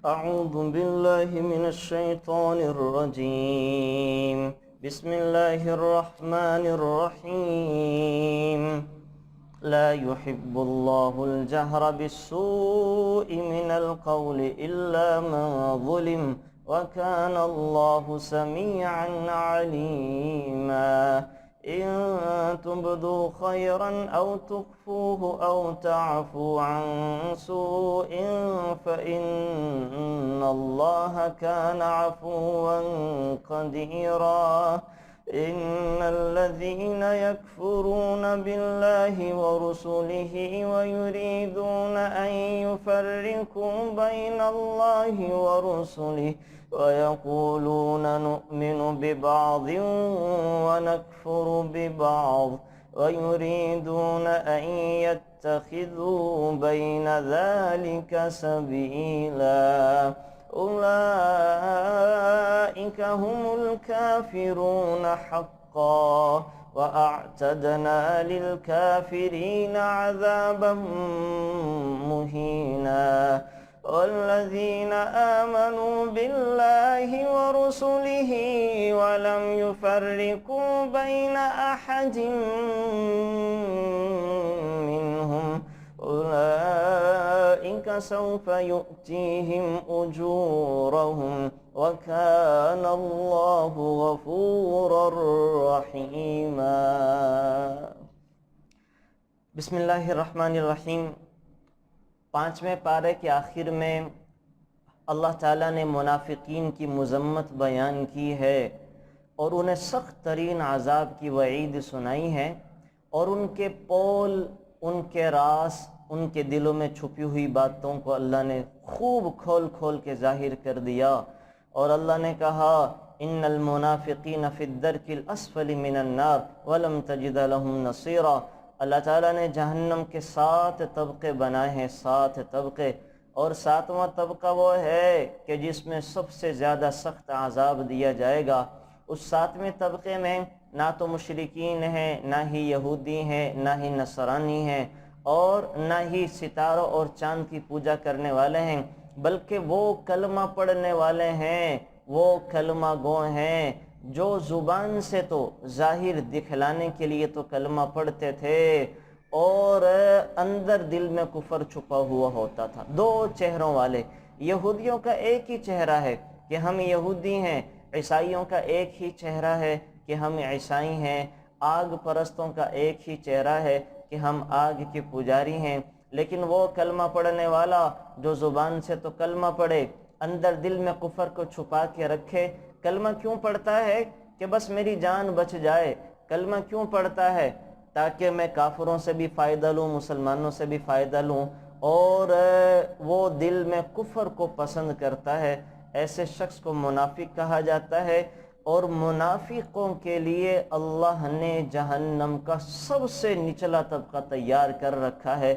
أعوذ بالله من الشيطان الرجيم. بسم الله الرحمن الرحيم. لا يحب الله الجهر بالسوء من القول إلا من ظلم وكان الله سميعا عليما. إن تبدوا خيرا أو تخفوه أو تعفوا عن سوء فإن الله كان عفوا قديرا. إن الذين يكفرون بالله ورسله ويريدون أن يفرقوا بين الله ورسله ويقولون نؤمن ببعض ونكفر ببعض ويريدون أن يتخذوا بين ذلك سبيلا. أولئك هم الكافرون حقا وأعتدنا للكافرين عذابا مهينا. والذين آمنوا بالله ورسله ولم يفرقوا بين أحد منهم أولئك سوف يؤتيهم أجورهم وكان الله غفورا رحيما. بسم اللہ الرحمن الرحیم. 5ویں پارے کے آخر میں اللہ تعالیٰ نے منافقین کی مذمت بیان کی ہے اور انہیں سخت ترین عذاب کی وعید سنائی ہے، اور ان کے پول، ان کے راز، ان کے دلوں میں چھپی ہوئی باتوں کو اللہ نے خوب کھول کھول کے ظاہر کر دیا. اور اللہ نے کہا ان المنافقین فی الدرک الاسفل من النار ولم تجد لهم نصیرا. اللہ تعالیٰ نے جہنم کے 7 طبقے بنائے ہیں، 7 طبقے، اور 7واں طبقہ وہ ہے کہ جس میں سب سے زیادہ سخت عذاب دیا جائے گا. اس 7ویں طبقے میں نہ تو مشرکین ہیں، نہ ہی یہودی ہیں، نہ ہی نصرانی ہیں، اور نہ ہی ستاروں اور چاند کی پوجا کرنے والے ہیں، بلکہ وہ کلمہ پڑھنے والے ہیں، وہ کلمہ گو ہیں جو زبان سے تو ظاہر دکھلانے کے لیے تو کلمہ پڑھتے تھے اور اندر دل میں کفر چھپا ہوا ہوتا تھا. 2 چہروں والے. یہودیوں کا ایک ہی چہرہ ہے کہ ہم یہودی ہیں، عیسائیوں کا ایک ہی چہرہ ہے کہ ہم عیسائی ہیں، آگ پرستوں کا ایک ہی چہرہ ہے کہ ہم آگ کے پجاری ہیں. لیکن وہ کلمہ پڑھنے والا جو زبان سے تو کلمہ پڑھے، اندر دل میں کفر کو چھپا کے رکھے. کلمہ کیوں پڑھتا ہے؟ کہ بس میری جان بچ جائے. کلمہ کیوں پڑھتا ہے؟ تاکہ میں کافروں سے بھی فائدہ لوں، مسلمانوں سے بھی فائدہ لوں، اور وہ دل میں کفر کو پسند کرتا ہے. ایسے شخص کو منافق کہا جاتا ہے. اور منافقوں کے لیے اللہ نے جہنم کا سب سے نچلا طبقہ تیار کر رکھا ہے،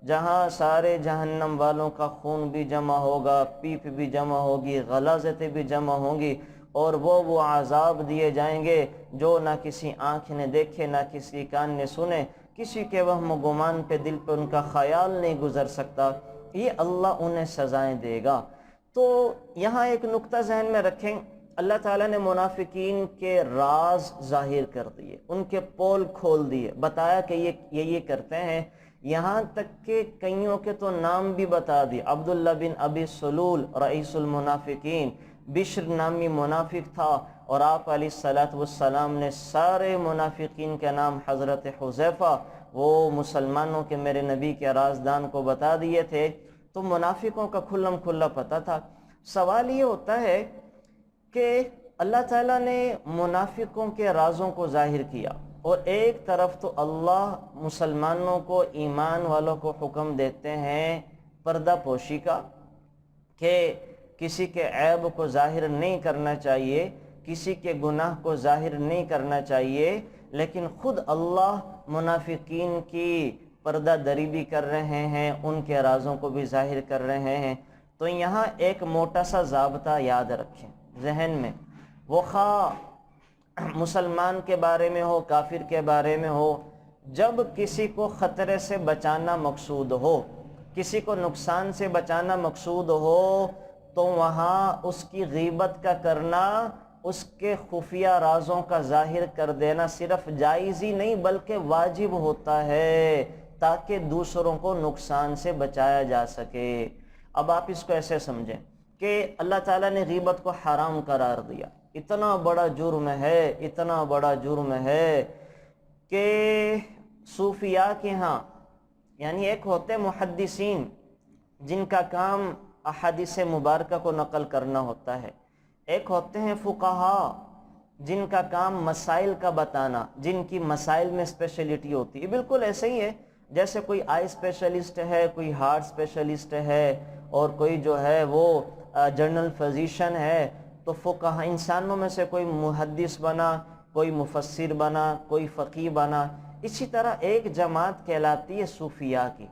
جہاں سارے جہنم والوں کا خون بھی جمع ہوگا، پیپ بھی جمع ہوگی، غلاظتیں بھی جمع ہوں گی، اور وہ عذاب دیے جائیں گے جو نہ کسی آنکھ نے دیکھے، نہ کسی کان نے سنے، کسی کے وہم و گمان پہ دل پہ ان کا خیال نہیں گزر سکتا. یہ اللہ انہیں سزائیں دے گا. تو یہاں ایک نقطہ ذہن میں رکھیں، اللہ تعالیٰ نے منافقین کے راز ظاہر کر دیے، ان کے پول کھول دیے، بتایا کہ یہ کرتے ہیں. یہاں تک کہ کئیوں کے تو نام بھی بتا دی. عبداللہ بن ابی سلول رئیس المنافقین، بشر نامی منافق تھا، اور آپ علیہ السلام نے سارے منافقین کے نام حضرت حذیفہ، وہ مسلمانوں کے میرے نبی کے رازدان کو بتا دیے تھے. تو منافقوں کا کھلم کھلا پتہ تھا. سوال یہ ہوتا ہے کہ اللہ تعالیٰ نے منافقوں کے رازوں کو ظاہر کیا، اور ایک طرف تو اللہ مسلمانوں کو، ایمان والوں کو حکم دیتے ہیں پردہ پوشی کا، کہ کسی کے عیب کو ظاہر نہیں کرنا چاہیے، کسی کے گناہ کو ظاہر نہیں کرنا چاہیے، لیکن خود اللہ منافقین کی پردہ دری بھی کر رہے ہیں، ان کے رازوں کو بھی ظاہر کر رہے ہیں. تو یہاں ایک موٹا سا ضابطہ یاد رکھیں ذہن میں، وہ خواہ مسلمان کے بارے میں ہو، کافر کے بارے میں ہو، جب کسی کو خطرے سے بچانا مقصود ہو، کسی کو نقصان سے بچانا مقصود ہو، تو وہاں اس کی غیبت کا کرنا، اس کے خفیہ رازوں کا ظاہر کر دینا صرف جائز ہی نہیں بلکہ واجب ہوتا ہے، تاکہ دوسروں کو نقصان سے بچایا جا سکے۔ اب آپ اس کو ایسے سمجھیں کہ اللہ تعالیٰ نے غیبت کو حرام قرار دیا، اتنا بڑا جرم ہے، اتنا بڑا جرم ہے کہ صوفیاء کے ہاں، یعنی ایک ہوتے محدثین جن کا کام احادیث مبارکہ کو نقل کرنا ہوتا ہے، ایک ہوتے ہیں فقہاء جن کا کام مسائل کا بتانا، جن کی مسائل میں اسپیشلٹی ہوتی ہے۔ بالکل ایسے ہی ہے جیسے کوئی آئی اسپیشلسٹ ہے، کوئی ہارٹ اسپیشلسٹ ہے، اور کوئی جو ہے وہ جنرل فزیشن ہے، تو فقہاء انسانوں میں سے کوئی محدث بنا، کوئی مفسر بنا، کوئی فقیہ بنا۔ اسی طرح ایک جماعت کہلاتی ہے صوفیاء کی۔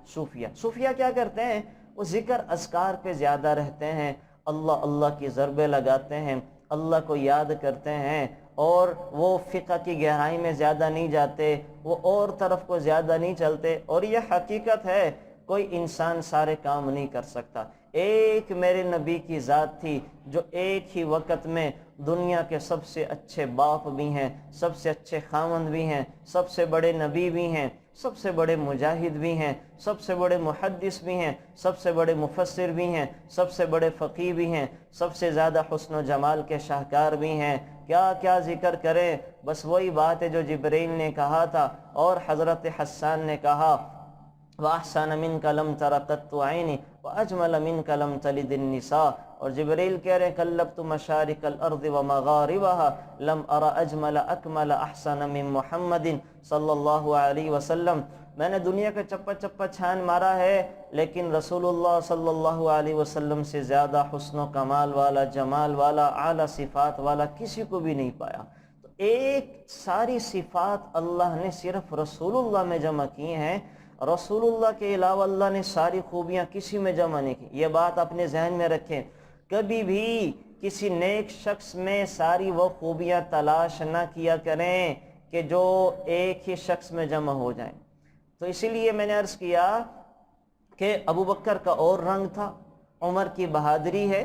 صوفیاء کیا کرتے ہیں؟ وہ ذکر اذکار پہ زیادہ رہتے ہیں، اللہ اللہ کی ضربیں لگاتے ہیں، اللہ کو یاد کرتے ہیں، اور وہ فقہ کی گہرائی میں زیادہ نہیں جاتے، وہ اور طرف کو زیادہ نہیں چلتے۔ اور یہ حقیقت ہے، کوئی انسان سارے کام نہیں کر سکتا۔ ایک میرے نبی کی ذات تھی جو ایک ہی وقت میں دنیا کے سب سے اچھے باپ بھی ہیں، سب سے اچھے خاوند بھی ہیں، سب سے بڑے نبی بھی ہیں، سب سے بڑے مجاہد بھی ہیں، سب سے بڑے محدث بھی ہیں، سب سے بڑے مفسر بھی ہیں، سب سے بڑے فقیہ بھی ہیں، سب سے زیادہ حسن و جمال کے شاہکار بھی ہیں۔ کیا کیا ذکر کریں، بس وہی بات ہے جو جبرائیل نے کہا تھا اور حضرت حسان نے کہا، وَأَحْسَنَ مِنْكَ لَمْ تَرَ قَطُّ عَيْنِي وَأَجْمَلَ مِنْكَ لَمْ تَلِدِ النِّسَاءُ۔ اور جبرائیل کہہ رہے ہیں قَلَّبْتُ مَشَارِقَ الْأَرْضِ وَمَغَارِبَهَا لَمْ أَرَ أَجْمَلَ أَكْمَلَ أَحْسَنَ مِنْ مُحَمَّدٍ صلی اللہ علیہ وسلم۔ میں نے دنیا کا چپا چپا چھان مارا ہے، لیکن رسول اللہ صلی اللہ علیہ وسلم سے زیادہ حسن و کمال والا، جمال والا، اعلیٰ صفات والا کسی کو بھی نہیں پایا۔ تو ایک ساری صفات اللہ نے صرف رسول اللہ میں جمع کی ہیں، رسول اللہ کے علاوہ اللہ نے ساری خوبیاں کسی میں جمع نہیں کی۔ یہ بات اپنے ذہن میں رکھیں، کبھی بھی کسی نیک شخص میں ساری وہ خوبیاں تلاش نہ کیا کریں کہ جو ایک ہی شخص میں جمع ہو جائیں۔ تو اسی لیے میں نے عرض کیا کہ ابو بکر کا اور رنگ تھا، عمر کی بہادری ہے،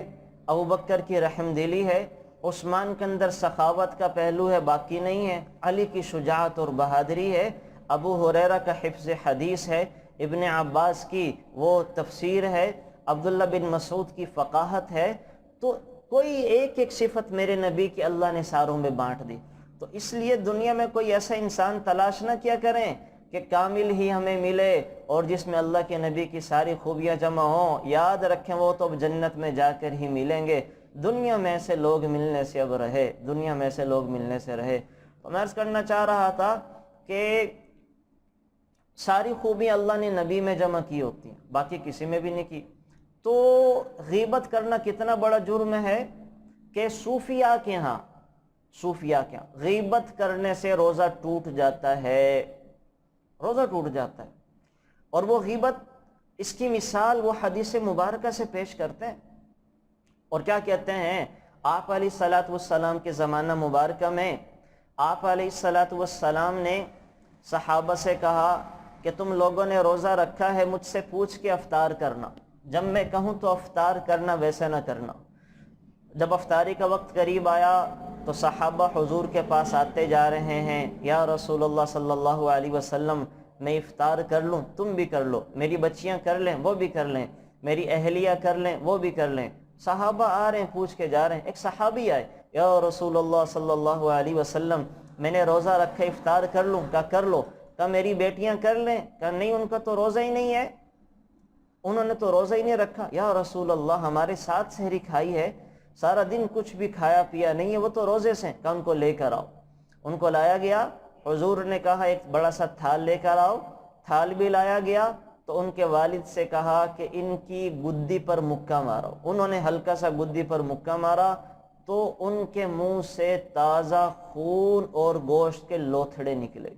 ابو بکر کی رحم دلی ہے، عثمان کے اندر سخاوت کا پہلو ہے، باقی نہیں ہے، علی کی شجاعت اور بہادری ہے، ابو ہریرہ کا حفظ حدیث ہے، ابن عباس کی وہ تفسیر ہے، عبداللہ بن مسعود کی فقاہت ہے۔ تو کوئی ایک ایک صفت میرے نبی کی اللہ نے ساروں میں بانٹ دی۔ تو اس لیے دنیا میں کوئی ایسا انسان تلاش نہ کیا کریں کہ کامل ہی ہمیں ملے اور جس میں اللہ کے نبی کی ساری خوبیاں جمع ہوں۔ یاد رکھیں وہ تو جنت میں جا کر ہی ملیں گے، دنیا میں سے لوگ ملنے سے اب رہے، دنیا میں سے لوگ ملنے سے رہے۔ تو میں عرض کرنا چاہ رہا تھا کہ ساری خوبیاں اللہ نے نبی میں جمع کی ہوتی ہیں، باقی کسی میں بھی نہیں کی۔ تو غیبت کرنا کتنا بڑا جرم ہے کہ صوفیاء کے ہاں غیبت کرنے سے روزہ ٹوٹ جاتا ہے، روزہ ٹوٹ جاتا ہے۔ اور وہ غیبت، اس کی مثال وہ حدیث مبارکہ سے پیش کرتے ہیں، اور کیا کہتے ہیں؟ آپ علیہ الصلوۃ والسلام کے زمانہ مبارکہ میں آپ علیہ الصلوۃ والسلام نے صحابہ سے کہا کہ تم لوگوں نے روزہ رکھا ہے، مجھ سے پوچھ کے افطار کرنا، جب میں کہوں تو افطار کرنا، ویسے نہ کرنا۔ جب افطاری کا وقت قریب آیا تو صحابہ حضور کے پاس آتے جا رہے ہیں، یا رسول اللہ صلی اللہ علیہ وسلم میں افطار کر لوں، تم بھی کر لو، میری بچیاں کر لیں وہ بھی کر لیں، میری اہلیہ کر لیں وہ بھی کر لیں۔ صحابہ آ رہے ہیں، پوچھ کے جا رہے ہیں۔ ایک صحابی آئے، یا رسول اللہ صلی اللہ علیہ وسلم میں نے روزہ رکھا، افطار کر لوں؟ کہا کر لو۔ کہا میری بیٹیاں کر لیں؟ کہا نہیں، ان کا تو روزہ ہی نہیں ہے، انہوں نے تو روزہ ہی نہیں رکھا۔ یا رسول اللہ ہمارے ساتھ سحری کھائی ہے، سارا دن کچھ بھی کھایا پیا نہیں ہے، وہ تو روزے سے۔ کہا ان کو لے کر آؤ۔ ان کو لایا گیا، حضور نے کہا ایک بڑا سا تھال لے کر آؤ، تھال بھی لایا گیا۔ تو ان کے والد سے کہا کہ ان کی گدی پر مکہ مارو۔ انہوں نے ہلکا سا گدی پر مکہ مارا تو ان کے منہ سے تازہ خون اور گوشت کے لوتھڑے نکلے۔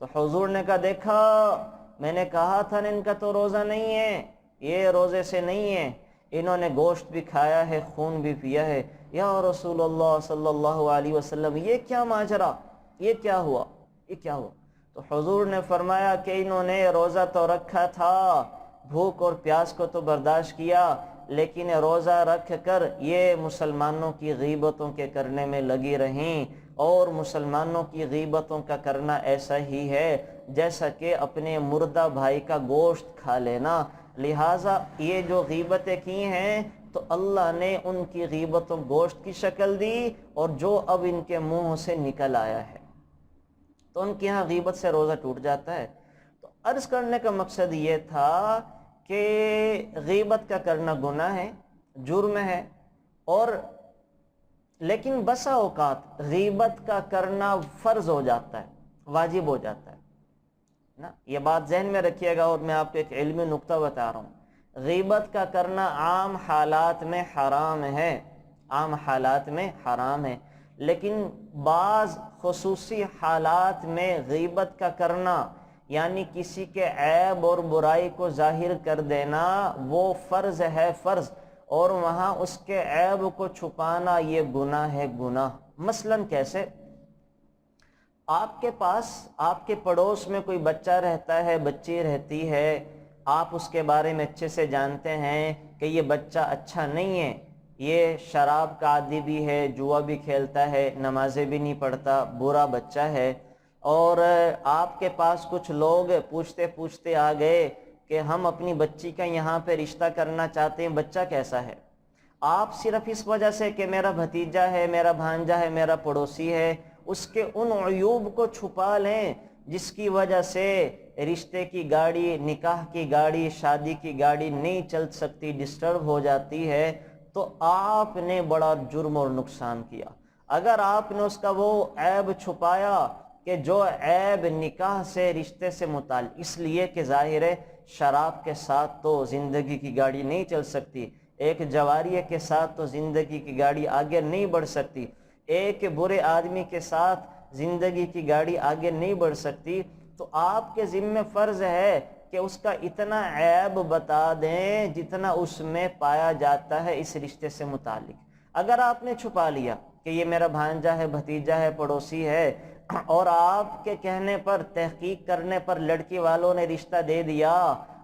تو حضور نے کہا دیکھا، میں نے کہا تھا نا ان کا تو روزہ نہیں ہے، یہ روزے سے نہیں ہے، انہوں نے گوشت بھی کھایا ہے، خون بھی پیا ہے۔ یا رسول اللہ صلی اللہ علیہ وسلم یہ کیا ماجرا، یہ کیا ہوا، یہ کیا ہوا؟ تو حضور نے فرمایا کہ انہوں نے روزہ تو رکھا تھا، بھوک اور پیاس کو تو برداشت کیا، لیکن روزہ رکھ کر یہ مسلمانوں کی غیبتوں کے کرنے میں لگی رہیں، اور مسلمانوں کی غیبتوں کا کرنا ایسا ہی ہے جیسا کہ اپنے مردہ بھائی کا گوشت کھا لینا۔ لہٰذا یہ جو غیبتیں کی ہیں تو اللہ نے ان کی غیبتوں گوشت کی شکل دی، اور جو اب ان کے منہ سے نکل آیا ہے تو ان کے ہاں غیبت سے روزہ ٹوٹ جاتا ہے۔ تو عرض کرنے کا مقصد یہ تھا کہ غیبت کا کرنا گناہ ہے، جرم ہے، اور لیکن بسا اوقات غیبت کا کرنا فرض ہو جاتا ہے، واجب ہو جاتا ہے نا۔ یہ بات ذہن میں رکھیے گا، اور میں آپ کو ایک علمی نقطہ بتا رہا ہوں۔ غیبت کا کرنا عام حالات میں حرام ہے، عام حالات میں حرام ہے، لیکن بعض خصوصی حالات میں غیبت کا کرنا یعنی کسی کے عیب اور برائی کو ظاہر کر دینا وہ فرض ہے، فرض، اور وہاں اس کے عیب کو چھپانا یہ گناہ ہے، گناہ۔ مثلاً کیسے؟ آپ کے پاس، آپ کے پڑوس میں کوئی بچہ رہتا ہے، بچی رہتی ہے، آپ اس کے بارے میں اچھے سے جانتے ہیں کہ یہ بچہ اچھا نہیں ہے، یہ شراب کا عادی بھی ہے، جوا بھی کھیلتا ہے، نمازیں بھی نہیں پڑھتا، برا بچہ ہے، اور آپ کے پاس کچھ لوگ پوچھتے پوچھتے آ گئے کہ ہم اپنی بچی کا یہاں پہ رشتہ کرنا چاہتے ہیں، بچہ کیسا ہے؟ آپ صرف اس وجہ سے کہ میرا بھتیجا ہے، میرا بھانجا ہے، میرا پڑوسی ہے، اس کے ان عیوب کو چھپا لیں جس کی وجہ سے رشتے کی گاڑی، نکاح کی گاڑی، شادی کی گاڑی نہیں چل سکتی، ڈسٹرب ہو جاتی ہے، تو آپ نے بڑا جرم اور نقصان کیا۔ اگر آپ نے اس کا وہ عیب چھپایا کہ جو عیب نکاح سے، رشتے سے متعلق، اس لیے کہ ظاہر ہے شراب کے ساتھ تو زندگی کی گاڑی نہیں چل سکتی، ایک جواریے کے ساتھ تو زندگی کی گاڑی آگے نہیں بڑھ سکتی، ایک برے آدمی کے ساتھ زندگی کی گاڑی آگے نہیں بڑھ سکتی، تو آپ کے ذمہ فرض ہے کہ اس کا اتنا عیب بتا دیں جتنا اس میں پایا جاتا ہے اس رشتے سے متعلق۔ اگر آپ نے چھپا لیا کہ یہ میرا بھانجا ہے، بھتیجا ہے، پڑوسی ہے، اور آپ کے کہنے پر، تحقیق کرنے پر لڑکی والوں نے رشتہ دے دیا،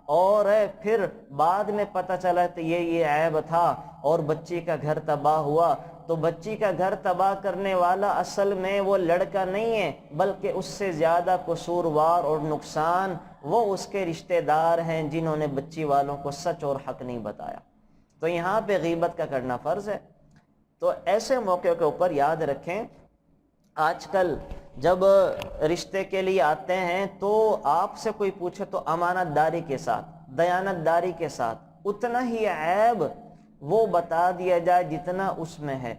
اور پھر بعد میں پتہ چلا تو یہ عیب تھا اور بچی کا گھر تباہ ہوا، تو بچی کا گھر تباہ کرنے والا اصل میں وہ لڑکا نہیں ہے، بلکہ اس سے زیادہ قصوروار اور نقصان وہ اس کے رشتہ دار ہیں جنہوں نے بچی والوں کو سچ اور حق نہیں بتایا۔ تو یہاں پہ غیبت کا کرنا فرض ہے۔ تو ایسے موقع کے اوپر یاد رکھیں، آج کل جب رشتے کے لیے آتے ہیں تو آپ سے کوئی پوچھے تو امانت داری کے ساتھ، دیانت داری کے ساتھ اتنا ہی عیب وہ بتا دیا جائے جتنا اس میں ہے۔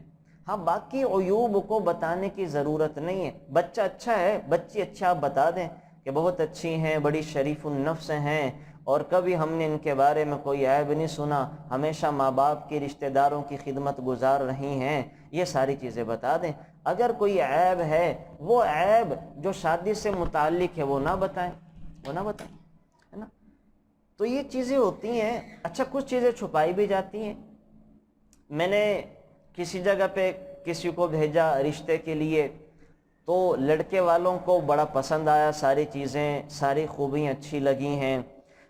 ہاں، باقی عیوب کو بتانے کی ضرورت نہیں ہے۔ بچہ اچھا ہے، بچی اچھا، آپ بتا دیں کہ بہت اچھی ہیں، بڑی شریف النفس ہیں، اور کبھی ہم نے ان کے بارے میں کوئی عیب نہیں سنا، ہمیشہ ماں باپ کی، رشتہ داروں کی خدمت گزار رہی ہیں، یہ ساری چیزیں بتا دیں۔ اگر کوئی عیب ہے، وہ عیب جو شادی سے متعلق ہے وہ نہ بتائیں، وہ نہ بتائیں، ہے نا۔ تو یہ چیزیں ہوتی ہیں۔ اچھا، کچھ چیزیں چھپائی بھی جاتی ہیں۔ میں نے کسی جگہ پہ کسی کو بھیجا رشتے کے لیے، تو لڑکے والوں کو بڑا پسند آیا، ساری چیزیں، ساری خوبیاں اچھی لگی ہیں،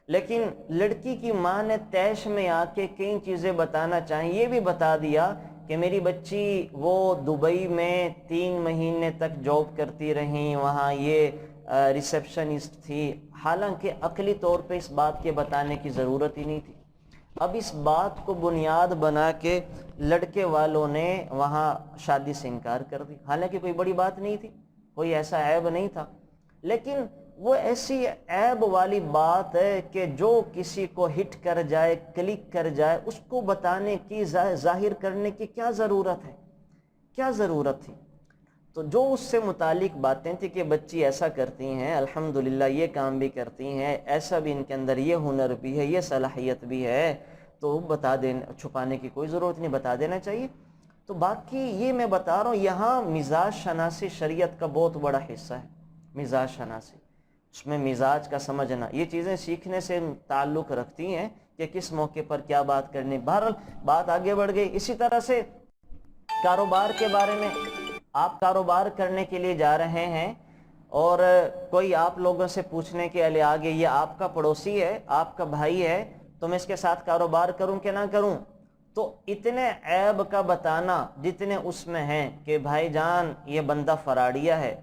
لیکن لڑکی کی ماں نے تیش میں آ کے کئی چیزیں بتانا چاہیں، یہ بھی بتا دیا کہ میری بچی وہ دبئی میں 3 مہینے تک جاب کرتی رہیں، وہاں یہ ریسیپشنسٹ تھی، حالانکہ عقلی طور پہ اس بات کے بتانے کی ضرورت ہی نہیں تھی۔ اب اس بات کو بنیاد بنا کے لڑکے والوں نے وہاں شادی سے انکار کر دی، حالانکہ کوئی بڑی بات نہیں تھی، کوئی ایسا عیب نہیں تھا، لیکن وہ ایسی عیب والی بات ہے کہ جو کسی کو ہٹ کر جائے، کلک کر جائے، اس کو بتانے کی، ظاہر کرنے کی کیا ضرورت ہے، کیا ضرورت تھی؟ تو جو اس سے متعلق باتیں تھیں کہ بچی ایسا کرتی ہیں، الحمدللہ یہ کام بھی کرتی ہیں، ایسا بھی ان کے اندر یہ ہنر بھی ہے، یہ صلاحیت بھی ہے، تو بتا دینا، چھپانے کی کوئی ضرورت نہیں، بتا دینا چاہیے۔ تو باقی یہ میں بتا رہا ہوں، یہاں مزاج شناسی شریعت کا بہت بڑا حصہ ہے، مزاج شناسی، اس میں مزاج کا سمجھنا، یہ چیزیں سیکھنے سے تعلق رکھتی ہیں کہ کس موقع پر کیا بات کرنی۔ بہرحال بات آگے بڑھ گئی۔ اسی طرح سے کاروبار کے بارے میں، آپ کاروبار کرنے کے لیے جا رہے ہیں اور کوئی آپ لوگوں سے پوچھنے کے لیے آگے، یہ آپ کا پڑوسی ہے، آپ کا بھائی ہے، تو میں اس کے ساتھ کاروبار کروں کہ نہ کروں؟ تو اتنے عیب کا بتانا جتنے اس میں ہیں کہ بھائی جان یہ بندہ فراڈیا ہے،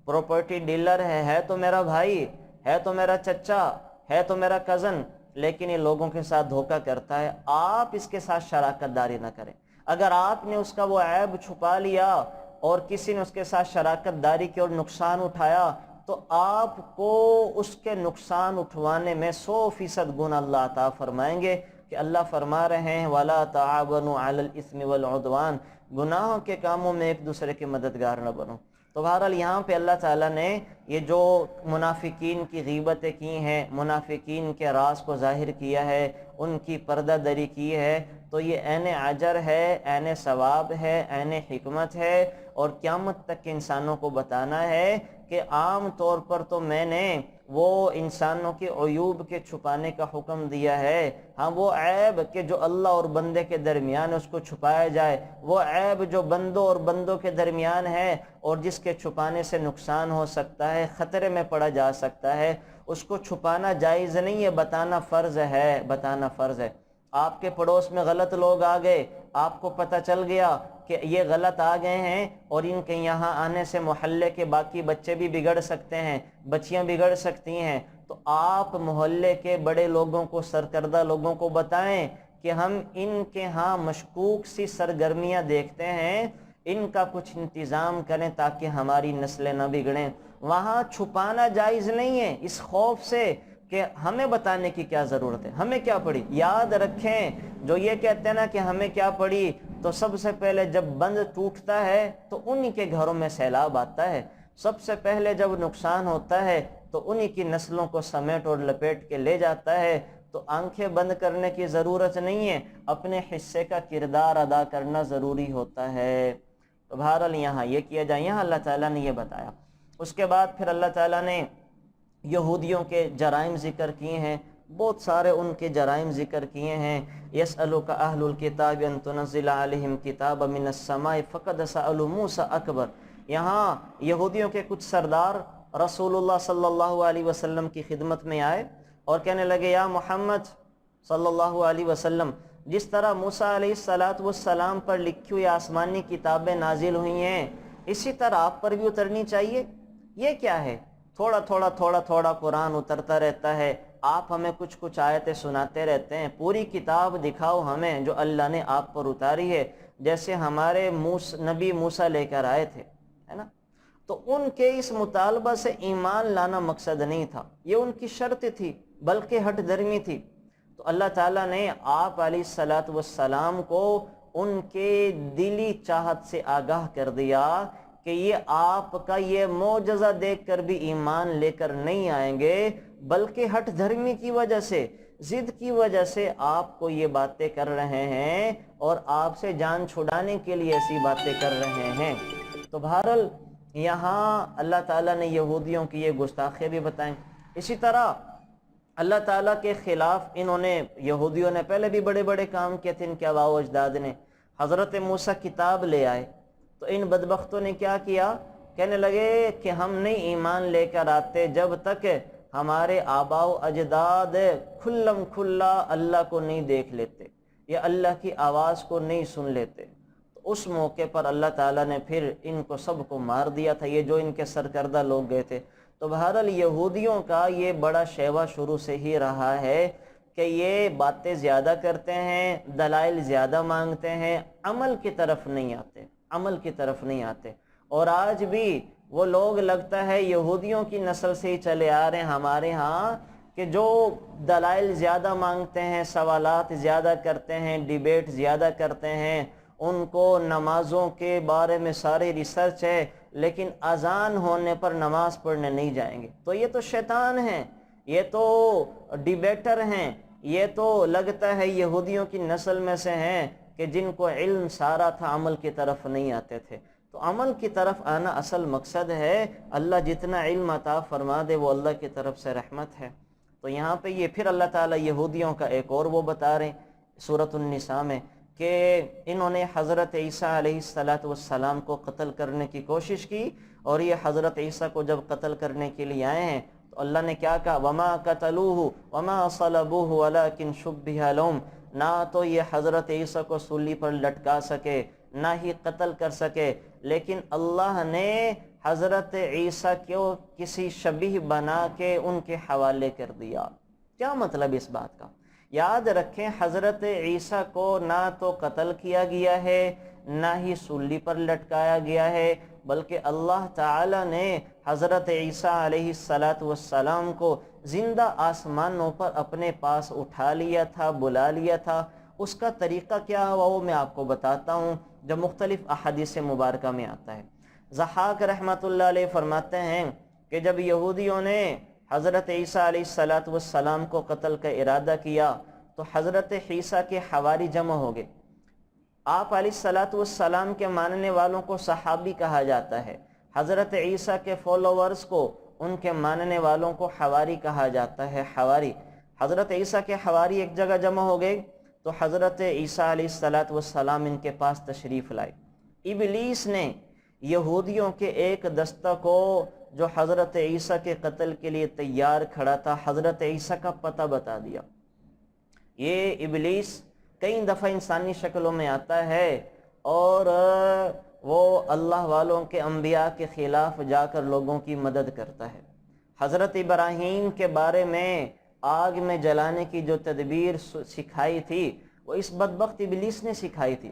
پراپرٹی ڈیلر ہے تو میرا بھائی ہے، تو میرا چچا ہے، تو میرا کزن، لیکن یہ لوگوں کے ساتھ دھوکہ کرتا ہے، آپ اس کے ساتھ شراکت داری نہ کریں۔ اگر آپ نے اس کا وہ عیب چھپا لیا اور کسی نے اس کے ساتھ شراکت داری کی اور نقصان اٹھایا تو آپ کو اس کے نقصان اٹھوانے میں 100% گناہ اللہ عطا فرمائیں گے، کہ اللہ فرما رہے ہیں وَلَا تَعَاوَنُوا عَلَى الْإِثْمِ وَالْعُدْوَانِ، گناہوں کے کاموں میں ایک دوسرے کے مددگار نہ بنو۔ تو بہرحال یہاں پہ اللہ تعالیٰ نے یہ جو منافقین کی غیبتیں کی ہیں، منافقین کے راز کو ظاہر کیا ہے، ان کی پردہ دری کی ہے، تو یہ عین اجر ہے، عین ثواب ہے، عین حکمت ہے، اور قیامت تک انسانوں کو بتانا ہے کہ عام طور پر تو میں نے وہ انسانوں کے عیوب کے چھپانے کا حکم دیا ہے، ہاں وہ عیب کہ جو اللہ اور بندے کے درمیان اس کو چھپایا جائے، وہ عیب جو بندوں اور بندوں کے درمیان ہے اور جس کے چھپانے سے نقصان ہو سکتا ہے، خطرے میں پڑا جا سکتا ہے، اس کو چھپانا جائز نہیں ہے، بتانا فرض ہے، بتانا فرض ہے۔ آپ کے پڑوس میں غلط لوگ آ گئے، آپ کو پتہ چل گیا کہ یہ غلط آ گئے ہیں اور ان کے یہاں آنے سے محلے کے باقی بچے بھی بگڑ سکتے ہیں، بچیاں بگڑ سکتی ہیں، تو آپ محلے کے بڑے لوگوں کو، سرکردہ لوگوں کو بتائیں کہ ہم ان کے ہاں مشکوک سی سرگرمیاں دیکھتے ہیں، ان کا کچھ انتظام کریں تاکہ ہماری نسلیں نہ بگڑیں۔ وہاں چھپانا جائز نہیں ہے، اس خوف سے کہ ہمیں بتانے کی کیا ضرورت ہے، ہمیں کیا پڑی۔ یاد رکھیں جو یہ کہتے ہیں نا کہ ہمیں کیا پڑی، تو سب سے پہلے جب بند ٹوٹتا ہے تو انہی کے گھروں میں سیلاب آتا ہے، سب سے پہلے جب نقصان ہوتا ہے تو انہی کی نسلوں کو سمیٹ اور لپیٹ کے لے جاتا ہے۔ تو آنکھیں بند کرنے کی ضرورت نہیں ہے، اپنے حصے کا کردار ادا کرنا ضروری ہوتا ہے۔ تو بہرحال یہاں یہ کیا جائے، یہاں اللہ تعالیٰ نے یہ بتایا۔ اس کے بعد پھر اللہ تعالیٰ نے یہودیوں کے جرائم ذکر کیے ہیں، بہت سارے ان کے جرائم ذکر کیے ہیں۔ یسألک اہل الکتاب ان تنزل علیہم کتابا من السماء فقد سألوا موسیٰ اکبر۔ یہاں یہودیوں کے کچھ سردار رسول اللہ صلی اللہ علیہ وسلم کی خدمت میں آئے اور کہنے لگے یا محمد صلی اللہ علیہ وسلم، جس طرح موسیٰ علیہ السلام پر لکھی ہوئی آسمانی کتابیں نازل ہوئی ہیں اسی طرح آپ پر بھی اترنی چاہیے۔ یہ کیا ہے؟ تھوڑا تھوڑا قرآن اترتا رہتا ہے، آپ ہمیں کچھ کچھ آیتیں سناتے رہتے ہیں، پوری کتاب دکھاؤ ہمیں جو اللہ نے آپ پر اتاری ہے، جیسے ہمارے نبی موسیٰ لے کر آئے تھے، ہے نا۔ تو ان کے اس مطالبہ سے ایمان لانا مقصد نہیں تھا، یہ ان کی شرط تھی، بلکہ ہٹ درمی تھی۔ تو اللہ تعالیٰ نے آپ علیہ السلام کو ان کے دلی چاہت سے آگاہ کر دیا کہ یہ آپ کا یہ معجزہ دیکھ کر بھی ایمان لے کر نہیں آئیں گے، بلکہ ہٹ دھرمی کی وجہ سے، ضد کی وجہ سے آپ کو یہ باتیں کر رہے ہیں اور آپ سے جان چھڑانے کے لیے ایسی باتیں کر رہے ہیں۔ تو بہرحال یہاں اللہ تعالیٰ نے یہودیوں کی یہ گستاخی بھی بتائیں۔ اسی طرح اللہ تعالیٰ کے خلاف یہودیوں نے پہلے بھی بڑے بڑے کام کیے تھے، ان کے آباء و اجداد نے۔ حضرت موسیٰ کتاب لے آئے تو ان بدبختوں نے کیا کیا، کہنے لگے کہ ہم نہیں ایمان لے کر آتے جب تک ہمارے آباء و اجداد کھلم کھلا اللہ کو نہیں دیکھ لیتے یا اللہ کی آواز کو نہیں سن لیتے۔ تو اس موقع پر اللہ تعالیٰ نے پھر ان کو سب کو مار دیا تھا، یہ جو ان کے سرکردہ لوگ گئے تھے۔ تو بہرحال یہودیوں کا یہ بڑا شیوا شروع سے ہی رہا ہے کہ یہ باتیں زیادہ کرتے ہیں، دلائل زیادہ مانگتے ہیں، عمل کی طرف نہیں آتے، عمل کی طرف نہیں آتے۔ اور آج بھی وہ لوگ لگتا ہے یہودیوں کی نسل سے ہی چلے آ رہے ہیں ہمارے ہاں، کہ جو دلائل زیادہ مانگتے ہیں، سوالات زیادہ کرتے ہیں، ڈیبیٹ زیادہ کرتے ہیں، ان کو نمازوں کے بارے میں سارے ریسرچ ہے، لیکن اذان ہونے پر نماز پڑھنے نہیں جائیں گے۔ تو یہ تو شیطان ہیں، یہ تو ڈیبیٹر ہیں، یہ تو لگتا ہے یہودیوں کی نسل میں سے ہیں کہ جن کو علم سارا تھا، عمل کی طرف نہیں آتے تھے۔ تو عمل کی طرف آنا اصل مقصد ہے، اللہ جتنا علم عطا فرما دے وہ اللہ کی طرف سے رحمت ہے۔ تو یہاں پہ یہ پھر اللہ تعالیٰ یہودیوں کا ایک اور وہ بتا رہے ہیں سورۃ النساء میں کہ انہوں نے حضرت عیسیٰ علیہ السلام کو قتل کرنے کی کوشش کی، اور یہ حضرت عیسیٰ کو جب قتل کرنے کے لیے آئے ہیں تو تو اللہ نے کیا کہا وما قتلوہ وما صلبوہ ولکن شبہ لہم، نہ تو یہ حضرت عیسیٰ کو سولی پر لٹکا سکے نہ ہی قتل کر سکے، لیکن اللہ نے حضرت عیسیٰ کو کسی شبیہ بنا کے ان کے حوالے کر دیا۔ کیا مطلب اس بات کا؟ یاد رکھیں حضرت عیسیٰ کو نہ تو قتل کیا گیا ہے نہ ہی سولی پر لٹکایا گیا ہے، بلکہ اللہ تعالی نے حضرت عیسیٰ علیہ السلام کو زندہ آسمانوں پر اپنے پاس اٹھا لیا تھا، بلا لیا تھا۔ اس کا طریقہ کیا ہوا وہ میں آپ کو بتاتا ہوں، جو مختلف احادیث مبارکہ میں آتا ہے۔ ضحاک رحمۃ اللہ علیہ فرماتے ہیں کہ جب یہودیوں نے حضرت عیسیٰ علیہ السلام کو قتل کا ارادہ کیا تو حضرت عیسیٰ کے حواری جمع ہو گئے۔ آپ علیہ السلام کے ماننے والوں کو صحابی کہا جاتا ہے، حضرت عیسیٰ کے فالوورز کو، ان کے ماننے والوں کو حواری کہا جاتا ہے، حواری۔ حضرت عیسیٰ کے حواری ایک جگہ جمع ہو گئے تو حضرت عیسیٰ علیہ السلام ان کے پاس تشریف لائے۔ ابلیس نے یہودیوں کے ایک دستہ کو جو حضرت عیسیٰ کے قتل کے لیے تیار کھڑا تھا، حضرت عیسیٰ کا پتہ بتا دیا۔ یہ ابلیس کئی دفعہ انسانی شکلوں میں آتا ہے اور وہ اللہ والوں کے انبیاء کے خلاف جا کر لوگوں کی مدد کرتا ہے۔ حضرت ابراہیم کے بارے میں آگ میں جلانے کی جو تدبیر سکھائی تھی وہ اس بدبخت ابلیس نے سکھائی تھی۔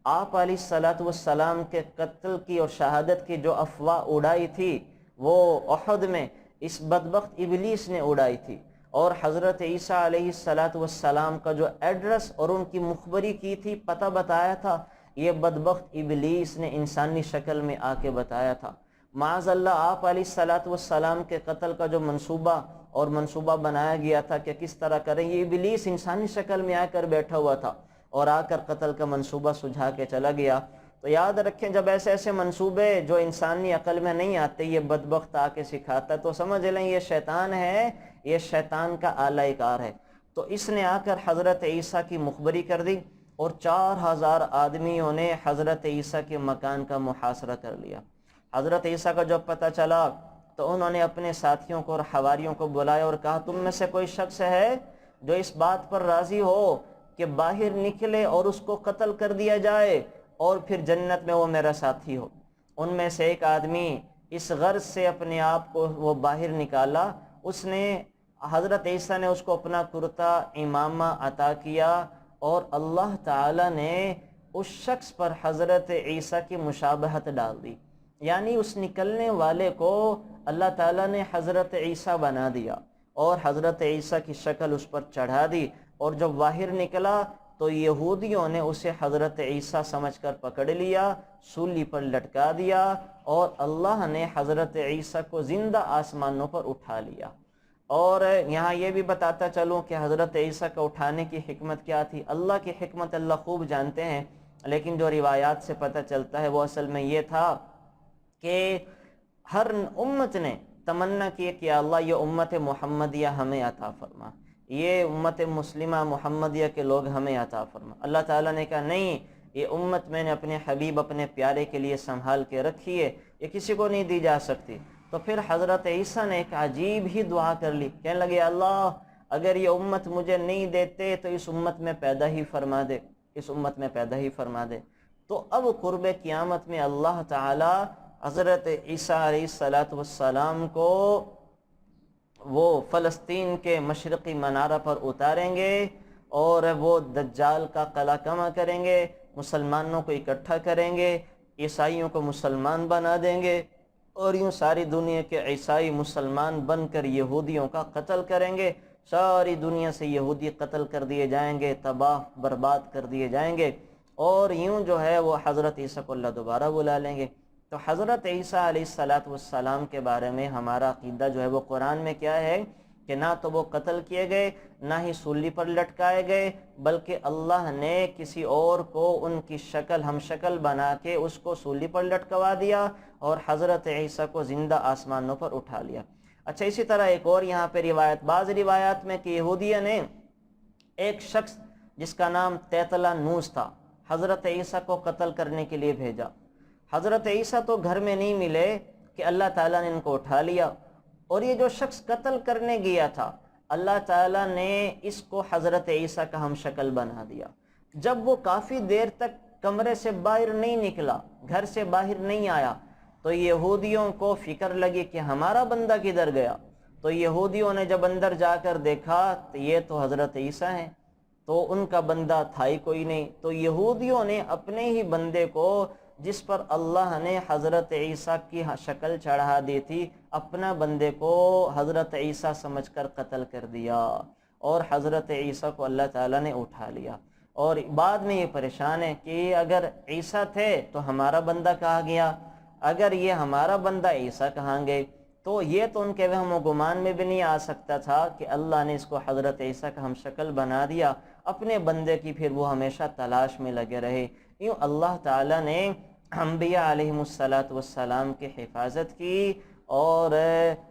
آپ علیہ السلام کے قتل کی اور شہادت کی جو افواہ اڑائی تھی وہ احد میں اس بدبخت ابلیس نے اڑائی تھی، اور حضرت عیسیٰ علیہ السلام کا جو ایڈریس اور ان کی مخبری کی تھی، پتہ بتایا تھا، یہ بدبخت ابلیس نے انسانی شکل میں آ کے بتایا تھا۔ معاذ اللہ آپ علیہ السلام کے قتل کا جو منصوبہ بنایا گیا تھا کہ کس طرح کریں، یہ ابلیس انسانی شکل میں آ کر بیٹھا ہوا تھا اور آ کر قتل کا منصوبہ سجھا کے چلا گیا۔ تو یاد رکھیں جب ایسے منصوبے جو انسانی عقل میں نہیں آتے یہ بدبخت آ کے سکھاتا ہے تو سمجھ لیں یہ شیطان ہے، یہ شیطان کا اعلی کار ہے۔ تو اس نے آ کر حضرت عیسیٰ کی مخبری کر دی اور 4000 آدمیوں نے حضرت عیسیٰ کے مکان کا محاصرہ کر لیا۔ حضرت عیسیٰ کا جب پتہ چلا تو انہوں نے اپنے ساتھیوں کو اور حواریوں کو بلایا اور کہا تم میں سے کوئی شخص ہے جو اس بات پر راضی ہو کہ باہر نکلے اور اس کو قتل کر دیا جائے اور پھر جنت میں وہ میرا ساتھی ہو؟ ان میں سے ایک آدمی اس غرض سے اپنے آپ کو وہ باہر نکالا، اس نے حضرت عیسیٰ نے اس کو اپنا کرتا امامہ عطا کیا اور اللہ تعالی نے اس شخص پر حضرت عیسیٰ کی مشابہت ڈال دی، یعنی اس نکلنے والے کو اللہ تعالیٰ نے حضرت عیسیٰ بنا دیا اور حضرت عیسیٰ کی شکل اس پر چڑھا دی، اور جب باہر نکلا تو یہودیوں نے اسے حضرت عیسیٰ سمجھ کر پکڑ لیا، سولی پر لٹکا دیا، اور اللہ نے حضرت عیسیٰ کو زندہ آسمانوں پر اٹھا لیا۔ اور یہاں یہ بھی بتاتا چلوں کہ حضرت عیسیٰ کو اٹھانے کی حکمت کیا تھی۔ اللہ کی حکمت اللہ خوب جانتے ہیں، لیکن جو روایات سے پتہ چلتا ہے وہ اصل میں یہ تھا کہ ہر امت نے تمنا کی کہ اللہ یہ امت محمدیہ ہمیں عطا فرما، یہ امت مسلمہ محمدیہ کے لوگ ہمیں عطا فرما۔ اللہ تعالیٰ نے کہا نہیں، یہ امت میں نے اپنے حبیب اپنے پیارے کے لیے سنبھال کے رکھی ہے، یہ کسی کو نہیں دی جا سکتی۔ تو پھر حضرت عیسیٰ نے ایک عجیب ہی دعا کر لی، کہنے لگے اللہ اگر یہ امت مجھے نہیں دیتے تو اس امت میں پیدا ہی فرما دے، اس امت میں پیدا ہی فرما دے۔ تو اب قرب قیامت میں اللہ تعالی حضرت عیسیٰ علیہ السلام کو وہ فلسطین کے مشرقی منارہ پر اتاریں گے اور وہ دجال کا قلع کما کریں گے، مسلمانوں کو اکٹھا کریں گے، عیسائیوں کو مسلمان بنا دیں گے، اور یوں ساری دنیا کے عیسائی مسلمان بن کر یہودیوں کا قتل کریں گے، ساری دنیا سے یہودی قتل کر دیے جائیں گے، تباہ برباد کر دیے جائیں گے، اور یوں جو ہے وہ حضرت عیسیٰ کو اللہ دوبارہ بلا لیں گے۔ تو حضرت عیسیٰ علیہ السلام کے بارے میں ہمارا عقیدہ جو ہے وہ قرآن میں کیا ہے کہ نہ تو وہ قتل کیے گئے نہ ہی سولی پر لٹکائے گئے، بلکہ اللہ نے کسی اور کو ان کی شکل ہم شکل بنا کے اس کو سولی پر لٹکوا دیا اور حضرت عیسیٰ کو زندہ آسمانوں پر اٹھا لیا۔ اچھا اسی طرح ایک اور یہاں پہ بعض روایات میں کہ یہودیہ نے ایک شخص جس کا نام تیتلا نوس تھا حضرت عیسیٰ کو قتل کرنے کے لیے بھیجا۔ حضرت عیسیٰ تو گھر میں نہیں ملے کہ اللہ تعالیٰ نے ان کو اٹھا لیا، اور یہ جو شخص قتل کرنے گیا تھا اللہ تعالیٰ نے اس کو حضرت عیسیٰ کا ہم شکل بنا دیا۔ جب وہ کافی دیر تک کمرے سے باہر نہیں نکلا، گھر سے باہر نہیں آیا، تو یہودیوں کو فکر لگی کہ ہمارا بندہ کدھر گیا۔ تو یہودیوں نے جب اندر جا کر دیکھا تو یہ تو حضرت عیسیٰ ہیں، تو ان کا بندہ تھا ہی کوئی نہیں۔ تو یہودیوں نے اپنے ہی بندے کو، جس پر اللہ نے حضرت عیسیٰ کی شکل چڑھا دی تھی، اپنا بندے کو حضرت عیسیٰ سمجھ کر قتل کر دیا، اور حضرت عیسیٰ کو اللہ تعالیٰ نے اٹھا لیا۔ اور بعد میں یہ پریشان ہے کہ اگر عیسیٰ تھے تو ہمارا بندہ کہاں گیا، اگر یہ ہمارا بندہ عیسیٰ کہاں گئے؟ تو یہ تو ان کے وہم و گمان میں بھی نہیں آ سکتا تھا کہ اللہ نے اس کو حضرت عیسیٰ کا ہم شکل بنا دیا، اپنے بندے کی پھر وہ ہمیشہ تلاش میں لگے رہے۔ یوں اللہ تعالیٰ نے انبیاء علیہم السلام کی حفاظت کی، اور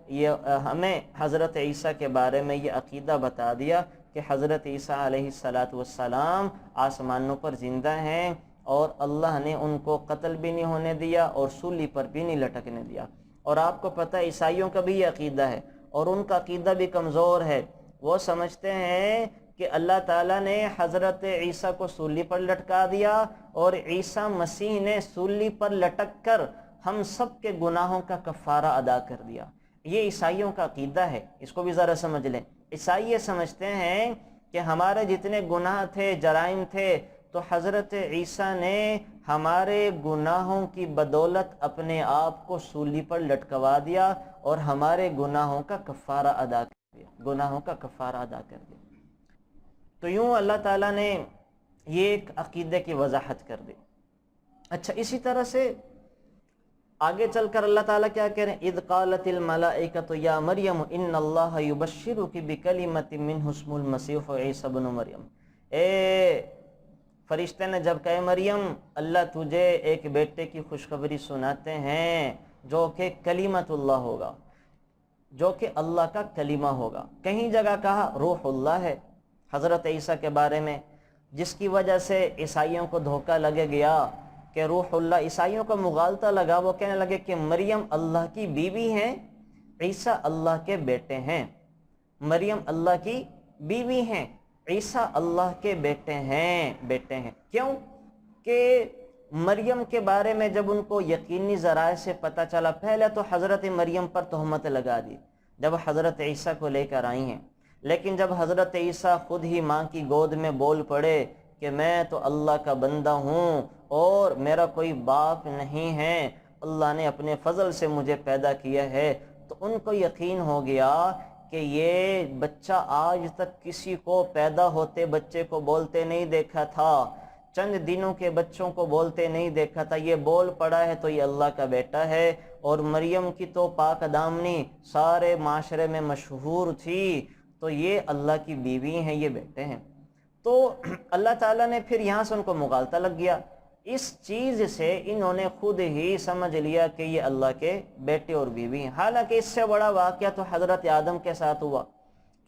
یہ ہمیں حضرت عیسیٰ کے بارے میں یہ عقیدہ بتا دیا کہ حضرت عیسیٰ علیہ السلام آسمانوں پر زندہ ہیں، اور اللہ نے ان کو قتل بھی نہیں ہونے دیا اور سولی پر بھی نہیں لٹکنے دیا۔ اور آپ کو پتہ ہے عیسائیوں کا بھی یہ عقیدہ ہے، اور ان کا عقیدہ بھی کمزور ہے۔ وہ سمجھتے ہیں کہ اللہ تعالیٰ نے حضرت عیسیٰ کو سولی پر لٹکا دیا، اور عیسیٰ مسیح نے سولی پر لٹک کر ہم سب کے گناہوں کا کفارہ ادا کر دیا۔ یہ عیسائیوں کا عقیدہ ہے، اس کو بھی ذرا سمجھ لیں۔ عیسائی یہ سمجھتے ہیں کہ ہمارے جتنے گناہ تھے، جرائم تھے، تو حضرت عیسیٰ نے ہمارے گناہوں کی بدولت اپنے آپ کو سولی پر لٹکوا دیا، اور ہمارے گناہوں کا کفارہ ادا کر دیا، گناہوں کا کفارہ ادا کر دیا۔ تو یوں اللہ تعالیٰ نے یہ ایک عقیدے کی وضاحت کر دی۔ اچھا، اسی طرح سے آگے چل کر اللہ تعالیٰ کیا کہہ رہے ہیں؟ اذ قالت الملائکۃ یا مریم ان اللہ یبشرک بکلمۃ منہ اسمہ المسیح عیسی ابن مریم۔ اے فرشتے نے جب کہے مریم، اللہ تجھے ایک بیٹے کی خوشخبری سناتے ہیں جو کہ کلمت اللہ ہوگا، جو کہ اللہ کا کلمہ ہوگا۔ کہیں جگہ کہا روح اللہ ہے حضرت عیسیٰ کے بارے میں، جس کی وجہ سے عیسائیوں کو دھوکہ لگے گیا کہ روح اللہ، عیسائیوں کو مغالطہ لگا، وہ کہنے لگے کہ مریم اللہ کی بیوی ہیں، عیسیٰ اللہ کے بیٹے ہیں۔ مریم اللہ کی بیوی ہیں، عیسیٰ اللہ کے بیٹے ہیں۔ کیوں کہ مریم کے بارے میں جب ان کو یقینی ذرائع سے پتہ چلا، پہلے تو حضرت مریم پر تہمت لگا دی جب حضرت عیسیٰ کو لے کر آئی ہیں، لیکن جب حضرت عیسیٰ خود ہی ماں کی گود میں بول پڑے کہ میں تو اللہ کا بندہ ہوں اور میرا کوئی باپ نہیں ہے، اللہ نے اپنے فضل سے مجھے پیدا کیا ہے، تو ان کو یقین ہو گیا کہ یہ بچہ آج تک کسی کو پیدا ہوتے بچے کو بولتے نہیں دیکھا تھا، چند دنوں کے بچوں کو بولتے نہیں دیکھا تھا، یہ بول پڑا ہے تو یہ اللہ کا بیٹا ہے۔ اور مریم کی تو پاک دامنی سارے معاشرے میں مشہور تھی، تو یہ اللہ کی بیوی ہیں، یہ بیٹے ہیں۔ تو اللہ تعالیٰ نے پھر یہاں سے ان کو مغالطہ لگ گیا، اس چیز سے انہوں نے خود ہی سمجھ لیا کہ یہ اللہ کے بیٹے اور بیوی ہیں۔ حالانکہ اس سے بڑا واقعہ تو حضرت آدم کے ساتھ ہوا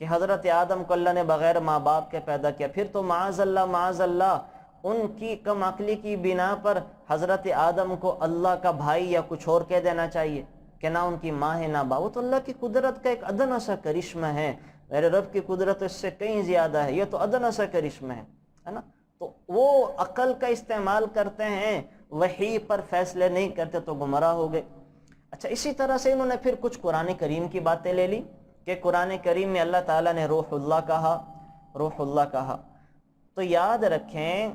کہ حضرت آدم کو اللہ نے بغیر ماں باپ کے پیدا کیا، پھر تو معاذ اللہ ان کی کم عقلی کی بنا پر حضرت آدم کو اللہ کا بھائی یا کچھ اور کہہ دینا چاہیے کہ نہ ان کی ماں ہے نہ باپ۔ وہ تو اللہ کی قدرت کا ایک ادنا سا کرشمہ ہے، میرے رب کی قدرت اس سے کہیں زیادہ ہے، یہ تو ادنا سا کرشمہ ہے نا۔ تو وہ عقل کا استعمال کرتے ہیں، وحی پر فیصلے نہیں کرتے تو گمراہ ہو گئے۔ اچھا، اسی طرح سے انہوں نے پھر کچھ قرآن کریم کی باتیں لے لی کہ قرآن کریم میں اللہ تعالیٰ نے روح اللہ کہا۔ تو یاد رکھیں،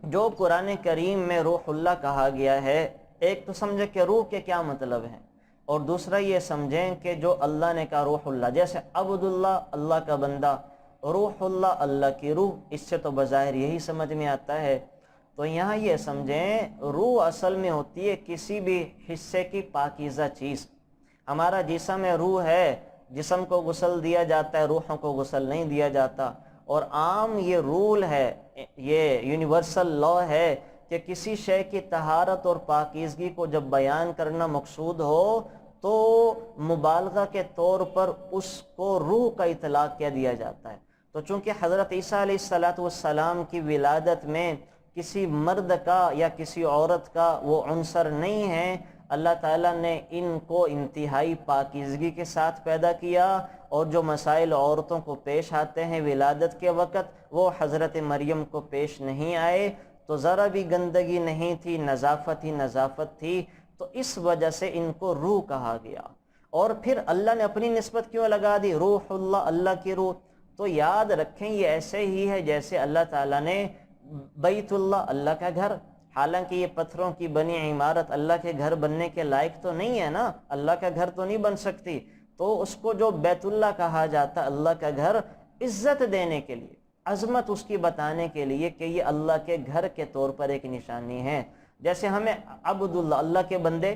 جو قرآن کریم میں روح اللہ کہا گیا ہے، ایک تو سمجھے کہ روح کے کیا مطلب ہے، اور دوسرا یہ سمجھیں کہ جو اللہ نے کہا روح اللہ، جیسے عبداللہ اللہ کا بندہ، روح اللہ اللہ کی روح، اس سے تو بظاہر یہی سمجھ میں آتا ہے۔ تو یہاں یہ سمجھیں روح اصل میں ہوتی ہے کسی بھی حصے کی پاکیزہ چیز۔ ہمارا جسم میں روح ہے، جسم کو غسل دیا جاتا ہے، روحوں کو غسل نہیں دیا جاتا، اور عام یہ رول ہے، یہ یونیورسل لا ہے کہ کسی شے کی طہارت اور پاکیزگی کو جب بیان کرنا مقصود ہو تو مبالغہ کے طور پر اس کو روح کا اطلاق کیا دیا جاتا ہے۔ تو چونکہ حضرت عیسیٰ علیہ السلام کی ولادت میں کسی مرد کا یا کسی عورت کا وہ عنصر نہیں ہے، اللہ تعالیٰ نے ان کو انتہائی پاکیزگی کے ساتھ پیدا کیا، اور جو مسائل عورتوں کو پیش آتے ہیں ولادت کے وقت وہ حضرت مریم کو پیش نہیں آئے، تو ذرا بھی گندگی نہیں تھی، نظافت ہی نظافت تھی، تو اس وجہ سے ان کو روح کہا گیا۔ اور پھر اللہ نے اپنی نسبت کیوں لگا دی، روح اللہ، اللہ کی روح؟ تو یاد رکھیں یہ ایسے ہی ہے جیسے اللہ تعالیٰ نے بیت اللہ، اللہ کا گھر، حالانکہ یہ پتھروں کی بنی عمارت اللہ کے گھر بننے کے لائق تو نہیں ہے نا، اللہ کا گھر تو نہیں بن سکتی، تو اس کو جو بیت اللہ کہا جاتا، اللہ کا گھر، عزت دینے کے لیے، عظمت اس کی بتانے کے لیے کہ یہ اللہ کے گھر کے طور پر ایک نشانی ہے۔ جیسے ہمیں عبداللہ، اللہ کے بندے،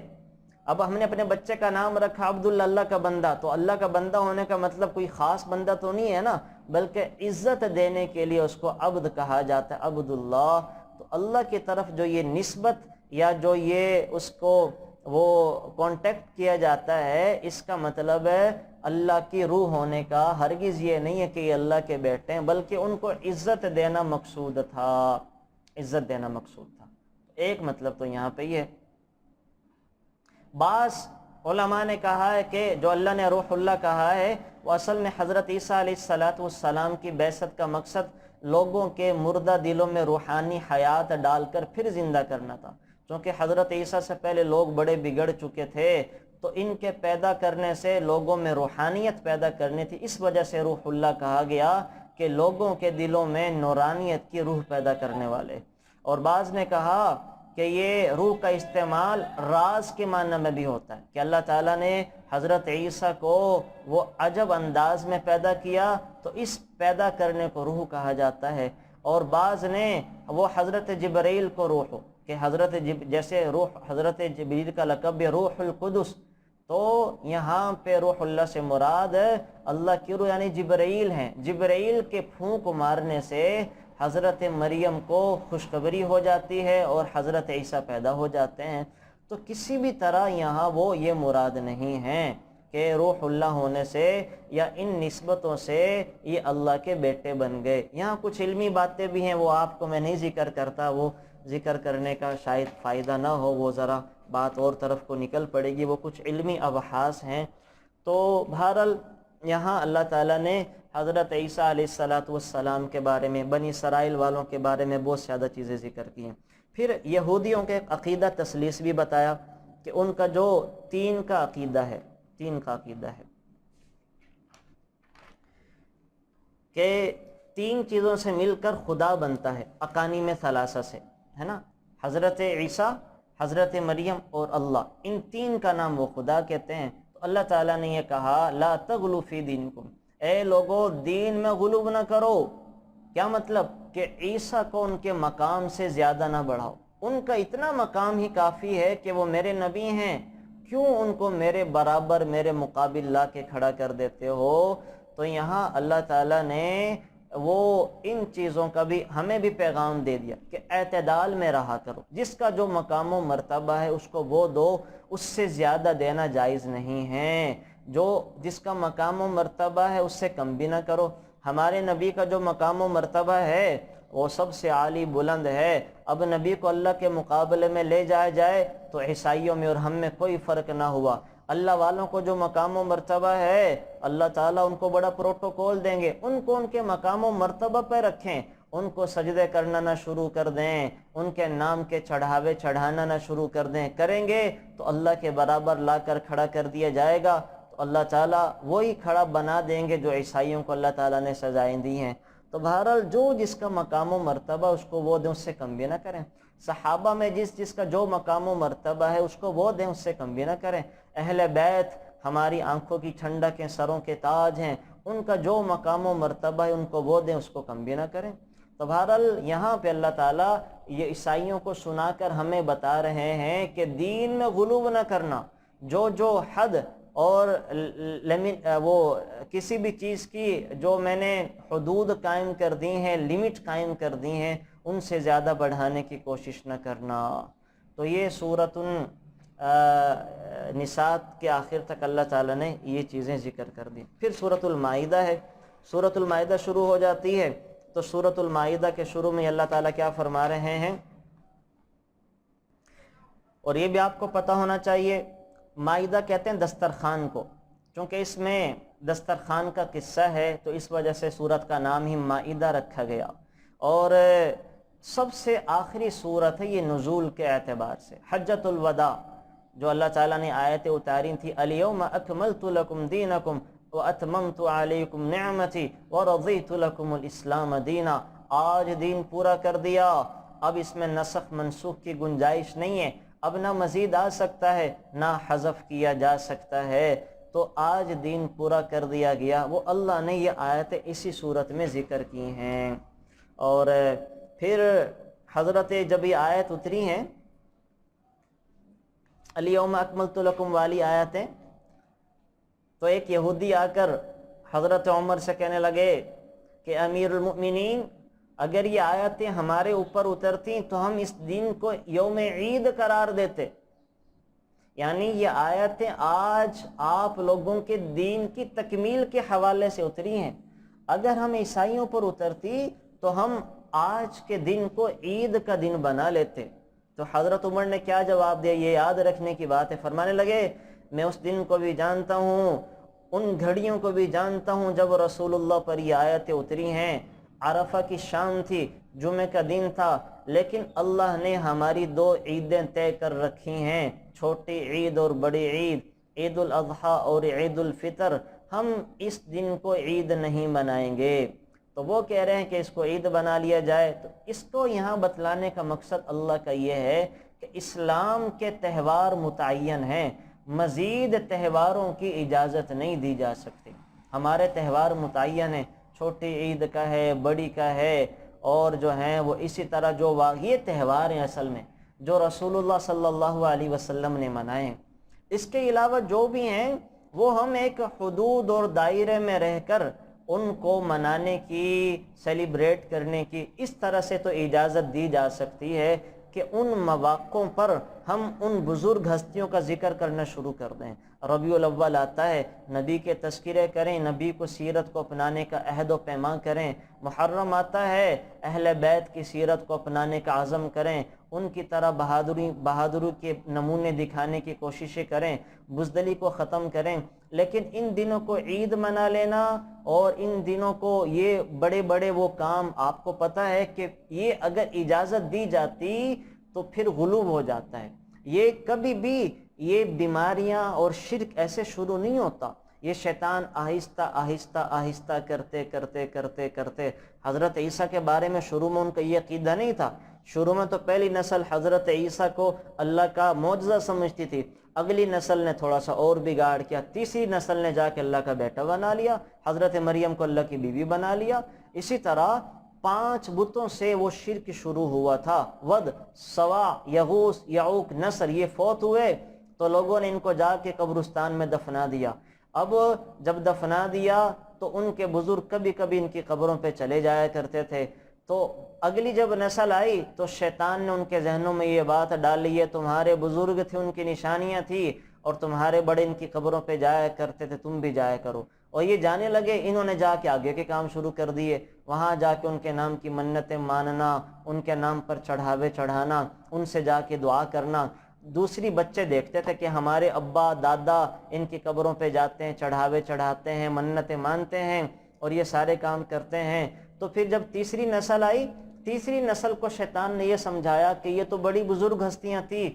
اب ہم نے اپنے بچے کا نام رکھا عبداللہ، اللہ کا بندہ، تو اللہ کا بندہ ہونے کا مطلب کوئی خاص بندہ تو نہیں ہے نا، بلکہ عزت دینے کے لیے اس کو عبد کہا جاتا ہے، عبداللہ۔ تو اللہ کی طرف جو یہ نسبت یا جو یہ اس کو وہ کانٹیکٹ کیا جاتا ہے، اس کا مطلب ہے اللہ کی روح ہونے کا، ہرگز یہ نہیں ہے کہ یہ اللہ کے بیٹے ہیں، بلکہ ان کو عزت دینا مقصود تھا، عزت دینا مقصود تھا۔ ایک مطلب تو یہاں پہ یہ ہے۔ بعض علماء نے کہا ہے کہ جو اللہ نے روح اللہ کہا ہے وہ اصل میں حضرت عیسیٰ علیہ السلام کی بعثت کا مقصد لوگوں کے مردہ دلوں میں روحانی حیات ڈال کر پھر زندہ کرنا تھا، کیونکہ حضرت عیسیٰ سے پہلے لوگ بڑے بگڑ چکے تھے، تو ان کے پیدا کرنے سے لوگوں میں روحانیت پیدا کرنی تھی، اس وجہ سے روح اللہ کہا گیا کہ لوگوں کے دلوں میں نورانیت کی روح پیدا کرنے والے۔ اور بعض نے کہا کہ یہ روح کا استعمال راز کے معنی میں بھی ہوتا ہے کہ اللہ تعالیٰ نے حضرت عیسیٰ کو وہ عجب انداز میں پیدا کیا، تو اس پیدا کرنے کو روح کہا جاتا ہے۔ اور بعض نے وہ حضرت جبرائیل کو روح، کہ جیسے روح حضرت جبرائیل کا لقب روح القدس، تو یہاں پہ روح اللہ سے مراد اللہ کی روح یعنی جبرائیل ہیں، جبرائیل کے پھونک مارنے سے حضرت مریم کو خوشخبری ہو جاتی ہے اور حضرت عیسیٰ پیدا ہو جاتے ہیں۔ تو کسی بھی طرح یہاں وہ یہ مراد نہیں ہے کہ روح اللہ ہونے سے یا ان نسبتوں سے یہ اللہ کے بیٹے بن گئے۔ یہاں کچھ علمی باتیں بھی ہیں، وہ آپ کو میں نہیں ذکر کرتا، وہ ذکر کرنے کا شاید فائدہ نہ ہو، وہ ذرا بات اور طرف کو نکل پڑے گی، وہ کچھ علمی ابحاث ہیں۔ تو بہرحال یہاں اللہ تعالیٰ نے حضرت عیسیٰ علیہ السلام کے بارے میں، بنی اسرائیل والوں کے بارے میں بہت زیادہ چیزیں ذکر کی ہیں۔ پھر یہودیوں کے عقیدہ تثلیث بھی بتایا کہ ان کا جو تین کا عقیدہ ہے کہ تین چیزوں سے مل کر خدا بنتا ہے، اقانیم ثلاثہ سے، ہے نا، حضرت عیسیٰ، حضرت مریم اور اللہ، ان تین کا نام وہ خدا کہتے ہیں۔ تو اللہ تعالیٰ نے یہ کہا لا تغلوا فی دینکم، اے لوگو دین میں غلو نہ کرو۔ کیا مطلب؟ کہ عیسیٰ کو ان کے مقام سے زیادہ نہ بڑھاؤ، ان کا اتنا مقام ہی کافی ہے کہ وہ میرے نبی ہیں، کیوں ان کو میرے برابر، میرے مقابل لا کے کھڑا کر دیتے ہو؟ تو یہاں اللہ تعالیٰ نے وہ ان چیزوں کا بھی ہمیں بھی پیغام دے دیا کہ اعتدال میں رہا کرو، جس کا جو مقام و مرتبہ ہے اس کو وہ دو، اس سے زیادہ دینا جائز نہیں ہے، جو جس کا مقام و مرتبہ ہے اس سے کم بھی نہ کرو۔ ہمارے نبی کا جو مقام و مرتبہ ہے وہ سب سے عالی بلند ہے، اب نبی کو اللہ کے مقابلے میں لے جایا جائے تو عیسائیوں میں اور ہم میں کوئی فرق نہ ہوا۔ اللہ والوں کو جو مقام و مرتبہ ہے اللہ تعالیٰ ان کو بڑا پروٹوکول دیں گے، ان کو ان کے مقام و مرتبہ پہ رکھیں، ان کو سجدے کرنا نہ شروع کر دیں، ان کے نام کے چڑھاوے چڑھانا نہ شروع کر دیں، کریں گے تو اللہ کے برابر لا کر کھڑا کر دیا جائے گا، تو اللہ تعالیٰ وہی کھڑا بنا دیں گے جو عیسائیوں کو اللہ تعالیٰ نے سزائیں دی ہیں۔ تو بہرحال جو جس کا مقام و مرتبہ اس کو وہ دیں، اس سے کم بھی نہ کریں۔ صحابہ میں جس کا جو مقام و مرتبہ ہے اس کو وہ دیں، اس سے کم بھی نہ کریں۔ اہل بیت ہماری آنکھوں کی ٹھنڈک ہیں، سروں کے تاج ہیں، ان کا جو مقام و مرتبہ ہے ان کو وہ دیں، اس کو کم بھی نہ کریں۔ تو بہرحال یہاں پہ اللہ تعالیٰ یہ عیسائیوں کو سنا کر ہمیں بتا رہے ہیں کہ دین میں غلو نہ کرنا، جو حد اور وہ کسی بھی چیز کی جو میں نے حدود قائم کر دی ہیں، لمٹ قائم کر دی ہیں، ان سے زیادہ بڑھانے کی کوشش نہ کرنا۔ تو یہ سورۃ النساء کے آخر تک اللہ تعالیٰ نے یہ چیزیں ذکر کر دی۔ پھر سورۃ المائدہ ہے، سورۃ المائدہ شروع ہو جاتی ہے، تو سورۃ المائدہ کے شروع میں اللہ تعالیٰ کیا فرما رہے ہیں؟ اور یہ بھی آپ کو پتہ ہونا چاہیے، مائدہ کہتے ہیں دسترخوان کو، چونکہ اس میں دسترخوان کا قصہ ہے تو اس وجہ سے سورت کا نام ہی مائدہ رکھا گیا، اور سب سے آخری سورت ہے یہ نزول کے اعتبار سے۔ حجۃ الوداع جو اللہ تعالیٰ نے آیتیں اتاری تھی، الیوم اکملت لکم دینکم واتممت علیکم نعمتی ورضیت لکم الاسلام دینا، آج دین پورا کر دیا، اب اس میں نسخ منسوخ کی گنجائش نہیں ہے، اب نہ مزید آ سکتا ہے نہ حذف کیا جا سکتا ہے، تو آج دین پورا کر دیا گیا۔ وہ اللہ نے یہ آیتیں اسی صورت میں ذکر کی ہیں۔ اور پھر حضرت جب یہ آیت اتری ہیں الیوم اکملت لکم والی آیتیں، تو ایک یہودی آ کر حضرت عمر سے کہنے لگے کہ امیر المؤمنین، اگر یہ آیتیں ہمارے اوپر اترتی تو ہم اس دن کو یوم عید قرار دیتے، یعنی یہ آیتیں آج آپ لوگوں کے دین کی تکمیل کے حوالے سے اتری ہیں، اگر ہم عیسائیوں پر اترتی تو ہم آج کے دن کو عید کا دن بنا لیتے۔ تو حضرت عمر نے کیا جواب دیا، یہ یاد رکھنے کی بات ہے، فرمانے لگے میں اس دن کو بھی جانتا ہوں، ان گھڑیوں کو بھی جانتا ہوں جب رسول اللہ پر یہ آیتیں اتری ہیں۔ عرفہ کی شام تھی، جمعہ کا دن تھا، لیکن اللہ نے ہماری دو عیدیں طے کر رکھی ہیں، چھوٹی عید اور بڑی عید، عید الاضحیٰ اور عید الفطر، ہم اس دن کو عید نہیں منائیں گے۔ تو وہ کہہ رہے ہیں کہ اس کو عید بنا لیا جائے۔ تو اس کو یہاں بتلانے کا مقصد اللہ کا یہ ہے کہ اسلام کے تہوار متعین ہیں، مزید تہواروں کی اجازت نہیں دی جا سکتی۔ ہمارے تہوار متعین ہیں، چھوٹی عید کا ہے، بڑی کا ہے، اور جو ہیں وہ اسی طرح جو یہ تہوار ہیں اصل میں جو رسول اللہ صلی اللہ علیہ وسلم نے منائے ہیں۔ اس کے علاوہ جو بھی ہیں وہ ہم ایک حدود اور دائرے میں رہ کر ان کو منانے کی، سیلیبریٹ کرنے کی اس طرح سے تو اجازت دی جا سکتی ہے کہ ان مواقعوں پر ہم ان بزرگ ہستیوں کا ذکر کرنا شروع کر دیں۔ ربیع الاول آتا ہے، نبی کے تذکرے کریں، نبی کو سیرت کو اپنانے کا عہد و پیمان کریں۔ محرم آتا ہے، اہل بیت کی سیرت کو اپنانے کا عزم کریں، ان کی طرح بہادری کے نمونے دکھانے کی کوششیں کریں، بزدلی کو ختم کریں۔ لیکن ان دنوں کو عید منا لینا اور ان دنوں کو یہ بڑے بڑے وہ کام، آپ کو پتہ ہے کہ یہ اگر اجازت دی جاتی تو پھر غلو ہو جاتا ہے۔ یہ کبھی بھی یہ بیماریاں اور شرک ایسے شروع نہیں ہوتا، یہ شیطان آہستہ آہستہ آہستہ کرتے کرتے کرتے کرتے حضرت عیسیٰ کے بارے میں شروع میں ان کا یہ عقیدہ نہیں تھا۔ شروع میں تو پہلی نسل حضرت عیسیٰ کو اللہ کا معجزہ سمجھتی تھی، اگلی نسل نے تھوڑا سا اور بگاڑ کیا، تیسری نسل نے جا کے اللہ کا بیٹا بنا لیا، حضرت مریم کو اللہ کی بیوی بنا لیا۔ اسی طرح 5 بتوں سے وہ شرک شروع ہوا تھا، ود، سوا، یغوث، یعوق، نصر، یہ فوت ہوئے تو لوگوں نے ان کو جا کے قبرستان میں دفنا دیا۔ اب جب دفنا دیا تو ان کے بزرگ کبھی کبھی ان کی قبروں پہ چلے جایا کرتے تھے، تو اگلی جب نسل آئی تو شیطان نے ان کے ذہنوں میں یہ بات ڈالی ہے تمہارے بزرگ تھے، ان کی نشانیاں تھیں اور تمہارے بڑے ان کی قبروں پہ جایا کرتے تھے، تم بھی جایا کرو۔ اور یہ جانے لگے، انہوں نے جا کے آگے کے کام شروع کر دیے، وہاں جا کے ان کے نام کی منتیں ماننا، ان کے نام پر چڑھاوے چڑھانا، ان سے جا کے دعا کرنا۔ دوسری بچے دیکھتے تھے کہ ہمارے ابا دادا ان کی قبروں پہ جاتے ہیں، چڑھاوے چڑھاتے ہیں، منتیں مانتے ہیں اور یہ سارے کام کرتے ہیں۔ تو پھر جب تیسری نسل آئی، تیسری نسل کو شیطان نے یہ سمجھایا کہ یہ تو بڑی بزرگ ہستیاں تھیں،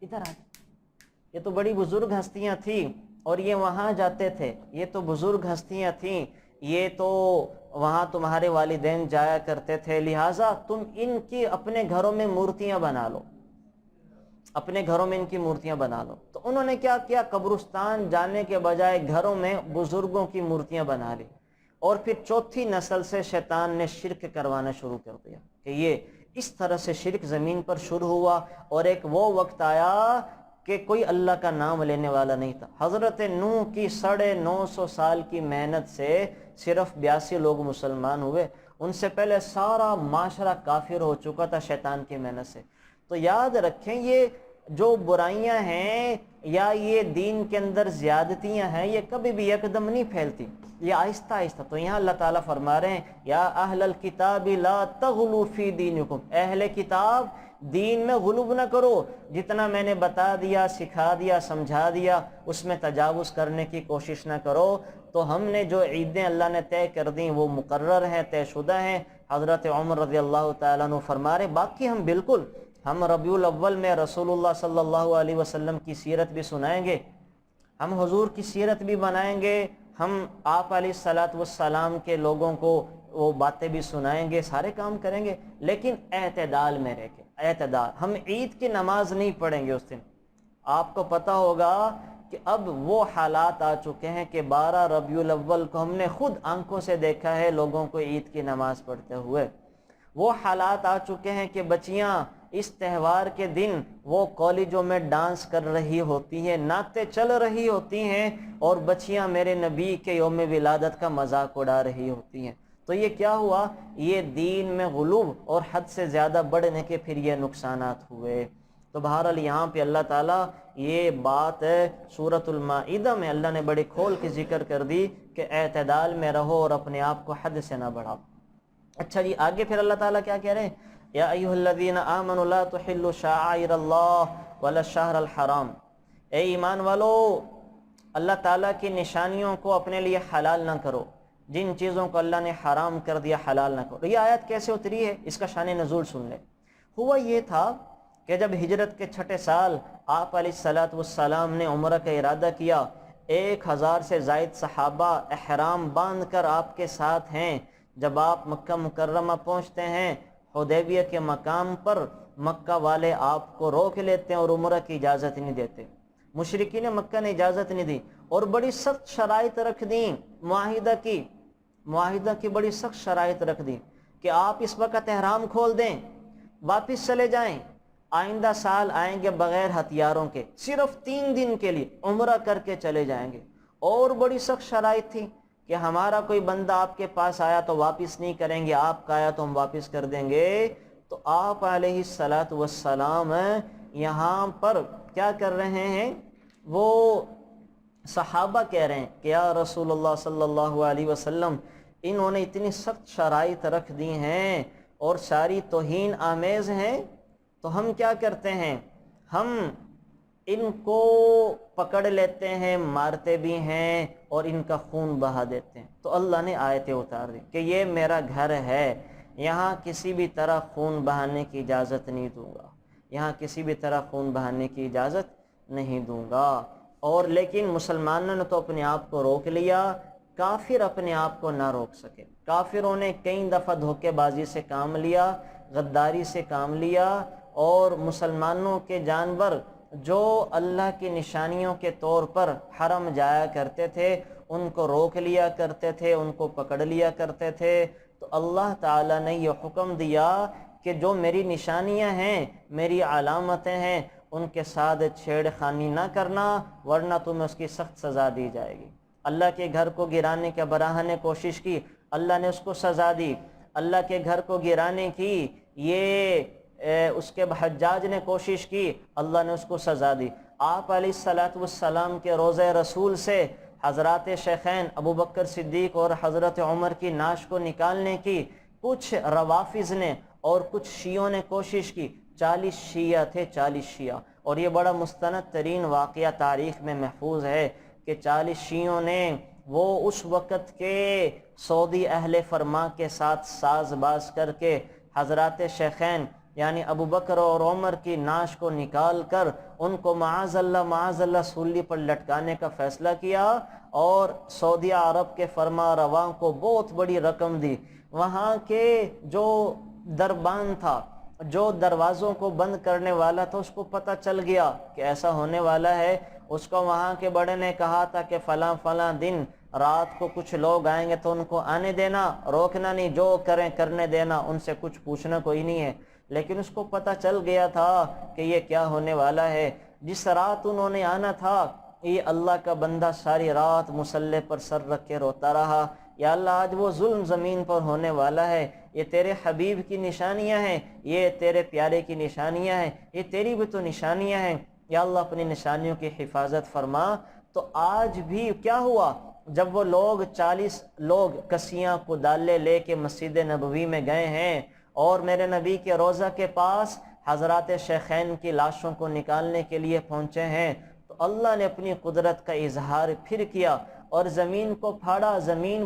ادھر آ، یہ تو بڑی بزرگ ہستیاں تھیں اور یہ وہاں جاتے تھے، یہ تو بزرگ ہستیاں تھیں، یہ تو وہاں تمہارے والدین جایا کرتے تھے، لہٰذا تم ان کی اپنے گھروں میں مورتیاں بنا لو، اپنے گھروں میں ان کی مورتیاں بنا لو۔ تو انہوں نے کیا کیا، قبرستان جانے کے بجائے گھروں میں بزرگوں کی مورتیاں بنا لی۔ اور پھر چوتھی نسل سے شیطان نے شرک کروانا شروع کر دیا کہ یہ اس طرح سے شرک زمین پر شروع ہوا، اور ایک وہ وقت آیا کہ کوئی اللہ کا نام لینے والا نہیں تھا۔ حضرت نوح کی 950 سال کی محنت سے صرف 82 لوگ مسلمان ہوئے، ان سے پہلے سارا معاشرہ کافر ہو چکا تھا شیطان کی محنت سے۔ تو یاد رکھیں، یہ جو برائیاں ہیں یا یہ دین کے اندر زیادتیاں ہیں، یہ کبھی بھی یکدم نہیں پھیلتی، یہ آہستہ آہستہ۔ تو یہاں اللہ تعالیٰ فرما رہے ہیں یا اہل الکتاب لا تغلوا فی دینکم، اہل کتاب دین میں غلوب نہ کرو، جتنا میں نے بتا دیا، سکھا دیا، سمجھا دیا اس میں تجاوز کرنے کی کوشش نہ کرو۔ تو ہم نے جو عیدیں اللہ نے طے کر دیں وہ مقرر ہیں، طے شدہ ہیں۔ حضرت عمر رضی اللہ تعالیٰ عنہ فرما رہے باقی ہم ربیع الاول میں رسول اللہ صلی اللہ علیہ وسلم کی سیرت بھی سنائیں گے، ہم حضور کی سیرت بھی بنائیں گے، ہم آپ علیہ الصلاۃ والسلام کے لوگوں کو وہ باتیں بھی سنائیں گے، سارے کام کریں گے، لیکن اعتدال میں رہ کے، اعتدال۔ ہم عید کی نماز نہیں پڑھیں گے اس دن۔ آپ کو پتہ ہوگا کہ اب وہ حالات آ چکے ہیں کہ 12 ربیع الاول کو ہم نے خود آنکھوں سے دیکھا ہے لوگوں کو عید کی نماز پڑھتے ہوئے۔ وہ حالات آ چکے ہیں کہ بچیاں اس تہوار کے دن وہ کالجوں میں ڈانس کر رہی ہوتی ہیں، نعتیں چل رہی ہوتی ہیں، اور بچیاں میرے نبی کے یوم ولادت کا مذاق اڑا رہی ہوتی ہیں۔ تو یہ کیا ہوا؟ یہ دین میں غلو اور حد سے زیادہ بڑھنے کے پھر یہ نقصانات ہوئے۔ تو بہرحال یہاں پہ اللہ تعالیٰ یہ بات سورۃ المائدہ میں اللہ نے بڑے کھول کے ذکر کر دی کہ اعتدال میں رہو اور اپنے آپ کو حد سے نہ بڑھاؤ۔ اچھا جی، آگے پھر اللہ تعالیٰ کیا کہہ رہے ہیں؟ یا ایھا الذین آمنوا لا تحلوا شعائر اللہ ولا الشہر الحرام۔ اے ایمان والو، اللہ تعالیٰ کی نشانیوں کو اپنے لیے حلال نہ کرو، جن چیزوں کو اللہ نے حرام کر دیا حلال نہ کرو۔ یہ آیت کیسے اتری ہے؟ اس کا شان نزول سن لیں۔ ہوا یہ تھا کہ جب ہجرت کے چھٹے سال آپ علیہ الصلاۃ والسلام نے عمرہ کا ارادہ کیا، 1000 سے زائد صحابہ احرام باندھ کر آپ کے ساتھ ہیں۔ جب آپ مکہ مکرمہ پہنچتے ہیں، حدیبیہ کے مقام پر مکہ والے آپ کو روک لیتے ہیں اور عمرہ کی اجازت نہیں دیتے۔ مشرکین مکہ نے اجازت نہیں دی اور بڑی سخت شرائط رکھ دیں، معاہدہ کی بڑی سخت شرائط رکھ دیں کہ آپ اس وقت احرام کھول دیں، واپس چلے جائیں، آئندہ سال آئیں گے بغیر ہتھیاروں کے، صرف 3 دن کے لیے عمرہ کر کے چلے جائیں گے۔ اور بڑی سخت شرائط تھی کہ ہمارا کوئی بندہ آپ کے پاس آیا تو واپس نہیں کریں گے، آپ کا آیا تو ہم واپس کر دیں گے۔ تو آپ علیہ الصلاۃ والسلام یہاں پر کیا کر رہے ہیں؟ وہ صحابہ کہہ رہے ہیں کہ یا رسول اللہ صلی اللہ علیہ وسلم، انہوں نے اتنی سخت شرائط رکھ دی ہیں اور ساری توہین آمیز ہیں، تو ہم کیا کرتے ہیں؟ ہم ان کو پکڑ لیتے ہیں، مارتے بھی ہیں اور ان کا خون بہا دیتے ہیں۔ تو اللہ نے آیتیں اتار دی کہ یہ میرا گھر ہے، یہاں کسی بھی طرح خون بہانے کی اجازت نہیں دوں گا، یہاں کسی بھی طرح خون بہانے کی اجازت نہیں دوں گا۔ اور لیکن مسلمانوں نے تو اپنے آپ کو روک لیا، کافر اپنے آپ کو نہ روک سکے۔ کافروں نے کئی دفعہ دھوکے بازی سے کام لیا، غداری سے کام لیا، اور مسلمانوں کے جانور جو اللہ کی نشانیوں کے طور پر حرم جایا کرتے تھے ان کو روک لیا کرتے تھے، ان کو پکڑ لیا کرتے تھے۔ تو اللہ تعالیٰ نے یہ حکم دیا کہ جو میری نشانیاں ہیں، میری علامتیں ہیں، ان کے ساتھ چھیڑ خانی نہ کرنا، ورنہ تمہیں اس کی سخت سزا دی جائے گی۔ اللہ کے گھر کو گرانے کے براہ نے کوشش کی، اللہ نے اس کو سزا دی۔ اللہ کے گھر کو گرانے کی اس کے حجاج نے کوشش کی، اللہ نے اس کو سزا دی۔ آپ علیہ الصلاۃ والسلام کے روضہ رسول سے حضرات شیخین ابو بکر صدیق اور حضرت عمر کی نعش کو نکالنے کی کچھ روافظ نے اور کچھ شیعوں نے کوشش کی۔ 40 شیعہ تھے، 40 شیعہ، اور یہ بڑا مستند ترین واقعہ تاریخ میں محفوظ ہے کہ 40 شیعوں نے وہ اس وقت کے سعودی اہل فرما کے ساتھ ساز باز کر کے حضرات شیخین یعنی ابو بکر اور عمر کی نعش کو نکال کر ان کو معاذ اللہ سولی پر لٹکانے کا فیصلہ کیا، اور سعودی عرب کے فرما رواں کو بہت بڑی رقم دی۔ وہاں کے جو دربان تھا، جو دروازوں کو بند کرنے والا تھا، اس کو پتہ چل گیا کہ ایسا ہونے والا ہے۔ اس کو وہاں کے بڑے نے کہا تھا کہ فلاں فلاں دن رات کو کچھ لوگ آئیں گے تو ان کو آنے دینا، روکنا نہیں، جو کریں کرنے دینا، ان سے کچھ پوچھنا کوئی نہیں ہے۔ لیکن اس کو پتہ چل گیا تھا کہ یہ کیا ہونے والا ہے۔ جس رات انہوں نے آنا تھا، یہ اللہ کا بندہ ساری رات مصلی پر سر رکھ کے روتا رہا، یا اللہ آج وہ ظلم زمین پر ہونے والا ہے، یہ تیرے حبیب کی نشانیاں ہیں، یہ تیرے پیارے کی نشانیاں ہیں، یہ تیری بھی تو نشانیاں ہیں، یا اللہ اپنی نشانیوں کی حفاظت فرما۔ تو آج بھی کیا ہوا؟ جب وہ لوگ 40 لوگ کسیاں کدالے لے کے مسجد نبوی میں گئے ہیں اور میرے نبی کے روضہ کے پاس حضرات شیخین کی لاشوں کو نکالنے کے لیے پہنچے ہیں تو اللہ نے اپنی قدرت کا اظہار پھر کیا اور زمین کو پھاڑا، زمین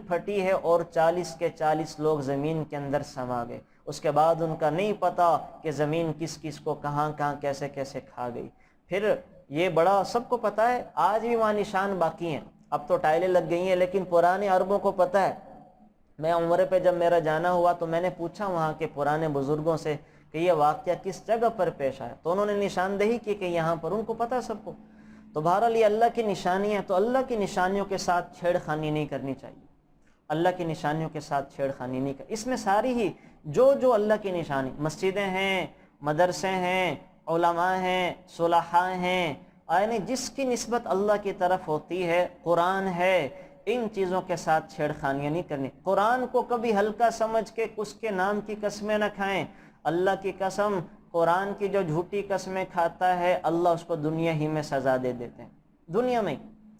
پھٹی ہے اور 40 کے 40 لوگ زمین کے اندر سما گئے۔ اس کے بعد ان کا نہیں پتا کہ زمین کس کس کو کہاں کہاں کیسے کیسے کھا گئی۔ پھر یہ بڑا سب کو پتا ہے، آج بھی وہاں نشان باقی ہیں، اب تو ٹائلیں لگ گئی ہیں، لیکن پرانے عربوں کو پتا ہے۔ میں عمرے پہ جب میرا جانا ہوا تو میں نے پوچھا وہاں کے پرانے بزرگوں سے کہ یہ واقعہ کس جگہ پر پیش آیا، تو انہوں نے نشاندہی کی کہ یہاں پر، ان کو پتا سب کو۔ تو بہرحال یہ اللہ کی نشانیاں، تو اللہ کی نشانیوں کے ساتھ چھیڑ خانی نہیں کرنی چاہیے، اللہ کی نشانیوں کے ساتھ چھیڑ خانی نہیں کرنی۔ اس میں ساری ہی جو اللہ کی نشانی، مسجدیں ہیں، مدرسے ہیں، علماء ہیں، صلحاء ہیں، یعنی جس کی نسبت اللہ کی طرف ہوتی ہے، قرآن ہے، ان چیزوں کے ساتھ چھیڑ خانیاں نہیں کرنی۔ قرآن کو کبھی ہلکا سمجھ کے اس کے نام کی قسمیں نہ کھائیں۔ اللہ کی قسم، قرآن کی جو جھوٹی قسمیں کھاتا ہے اللہ اس کو دنیا ہی میں سزا دے دیتے ہیں، دنیا میں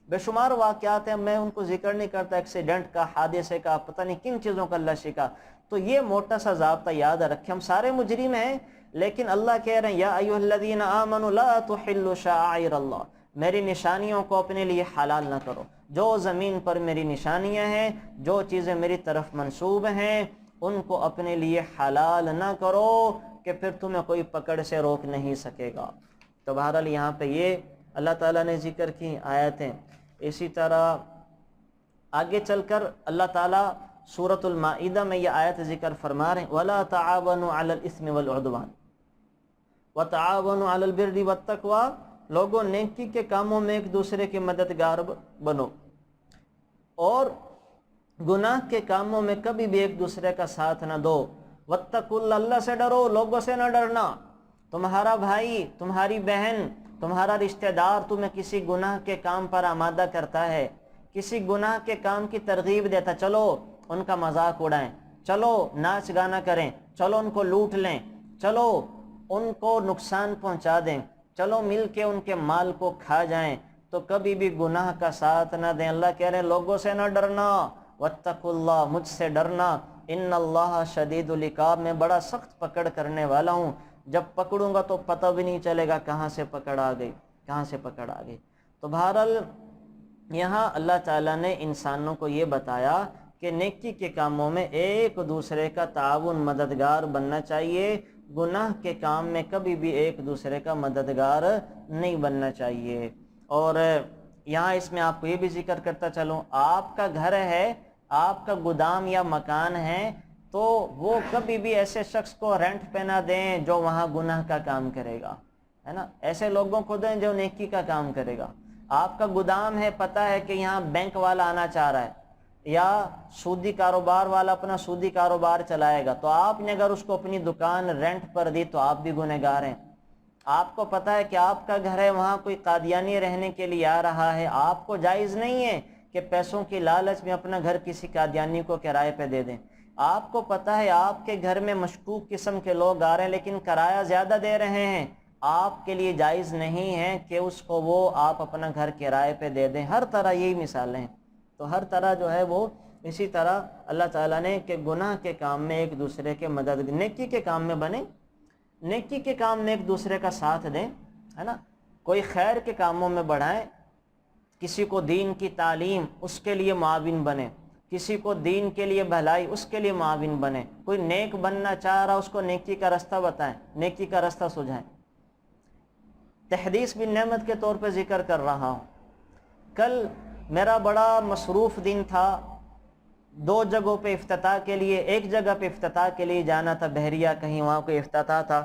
بے شمار واقعات ہیں، میں ان کو ذکر نہیں کرتا، ایکسیڈنٹ کا، حادثے کا، پتہ نہیں کن چیزوں کا اللہ شکا۔ تو یہ موٹا سا ضابطہ یاد رکھیں، ہم سارے مجرم ہیں، لیکن اللہ کہہ رہے ہیں یا ایھا الذین آمنوا لا تحلوا شعائر اللہ، میری نشانیوں کو اپنے لیے حلال نہ کرو۔ جو زمین پر میری نشانیاں ہیں، جو چیزیں میری طرف منسوب ہیں، ان کو اپنے لیے حلال نہ کرو کہ پھر تمہیں کوئی پکڑ سے روک نہیں سکے گا۔ تو بہرحال یہاں پہ یہ اللہ تعالیٰ نے ذکر کی آیتیں۔ اسی طرح آگے چل کر اللہ تعالیٰ سورۃ المائدہ میں یہ آیت ذکر فرما رہے ہیں وَلَا تَعَاوَنُوا عَلَى الْإِثْمِ وَالْعُدْوَانِ وَتَعَاوَنُوا عَلَى الْبِرِّ وَالتَّقْوَىٰ، لوگوں نیکی کے کاموں میں ایک دوسرے کے مددگار بنو اور گناہ کے کاموں میں کبھی بھی ایک دوسرے کا ساتھ نہ دو۔ وَاتَّقُوا اللَّهَ، اللہ سے ڈرو، لوگوں سے نہ ڈرنا۔ تمہارا بھائی، تمہاری بہن، تمہارا رشتہ دار تمہیں کسی گناہ کے کام پر آمادہ کرتا ہے، کسی گناہ کے کام کی ترغیب دیتا، چلو ان کا مذاق اڑائیں، چلو ناچ گانا کریں، چلو ان کو لوٹ لیں، چلو ان کو نقصان پہنچا دیں، چلو مل کے ان کے مال کو کھا جائیں، تو کبھی بھی گناہ کا ساتھ نہ دیں۔ اللہ کہہ رہے ہیں لوگوں سے نہ ڈرنا، واتقوا اللہ، مجھ سے ڈرنا، ان اللہ شدید العقاب، میں بڑا سخت پکڑ کرنے والا ہوں، جب پکڑوں گا تو پتہ بھی نہیں چلے گا کہاں سے پکڑ آ گئی، کہاں سے پکڑ آ گئی۔ تو بہرحال یہاں اللہ تعالیٰ نے انسانوں کو یہ بتایا کہ نیکی کے کاموں میں ایک دوسرے کا تعاون، مددگار بننا چاہیے، گناہ کے کام میں کبھی بھی ایک دوسرے کا مددگار نہیں بننا چاہیے۔ اور یہاں اس میں آپ کو یہ بھی ذکر کرتا چلوں، آپ کا گھر ہے، آپ کا گودام یا مکان ہے، تو وہ کبھی بھی ایسے شخص کو رینٹ پہ نہ دیں جو وہاں گناہ کا کام کرے گا، ہے نا، ایسے لوگوں کو دیں جو نیکی کا کام کرے گا۔ آپ کا گودام ہے، پتہ ہے کہ یہاں بینک والا آنا چاہ رہا ہے یا سودی کاروبار والا اپنا سودی کاروبار چلائے گا، تو آپ نے اگر اس کو اپنی دکان رینٹ پر دی تو آپ بھی گنہگار ہیں۔ آپ کو پتہ ہے کہ آپ کا گھر ہے، وہاں کوئی قادیانی رہنے کے لیے آ رہا ہے، آپ کو جائز نہیں ہے کہ پیسوں کی لالچ میں اپنا گھر کسی قادیانی کو کرائے پہ دے دیں۔ آپ کو پتہ ہے آپ کے گھر میں مشکوک قسم کے لوگ آ رہے ہیں لیکن کرایہ زیادہ دے رہے ہیں، آپ کے لیے جائز نہیں ہے کہ اس کو وہ آپ اپنا گھر کرائے پہ دے دیں۔ ہر طرح یہی مثالیں ہیں، تو ہر طرح جو ہے وہ اسی طرح اللہ تعالیٰ نے کہ گناہ کے کام میں ایک دوسرے کے مدد، نیکی کے کام میں بنیں، نیکی کے کام میں ایک دوسرے کا ساتھ دیں، ہے نا، کوئی خیر کے کاموں میں بڑھائیں، کسی کو دین کی تعلیم، اس کے لیے معاون بنیں، کسی کو دین کے لیے بھلائی، اس کے لیے معاون بنیں، کوئی نیک بننا چاہ رہا اس کو نیکی کا راستہ بتائیں، نیکی کا راستہ سجھائیں۔ تحدیث بن نعمت کے طور پہ ذکر کر رہا ہوں، کل میرا بڑا مصروف دن تھا، 2 جگہوں پہ افتتاح کے لیے، ایک جگہ پہ افتتاح کے لیے جانا تھا بحریہ کہیں، وہاں کوئی افتتاح تھا،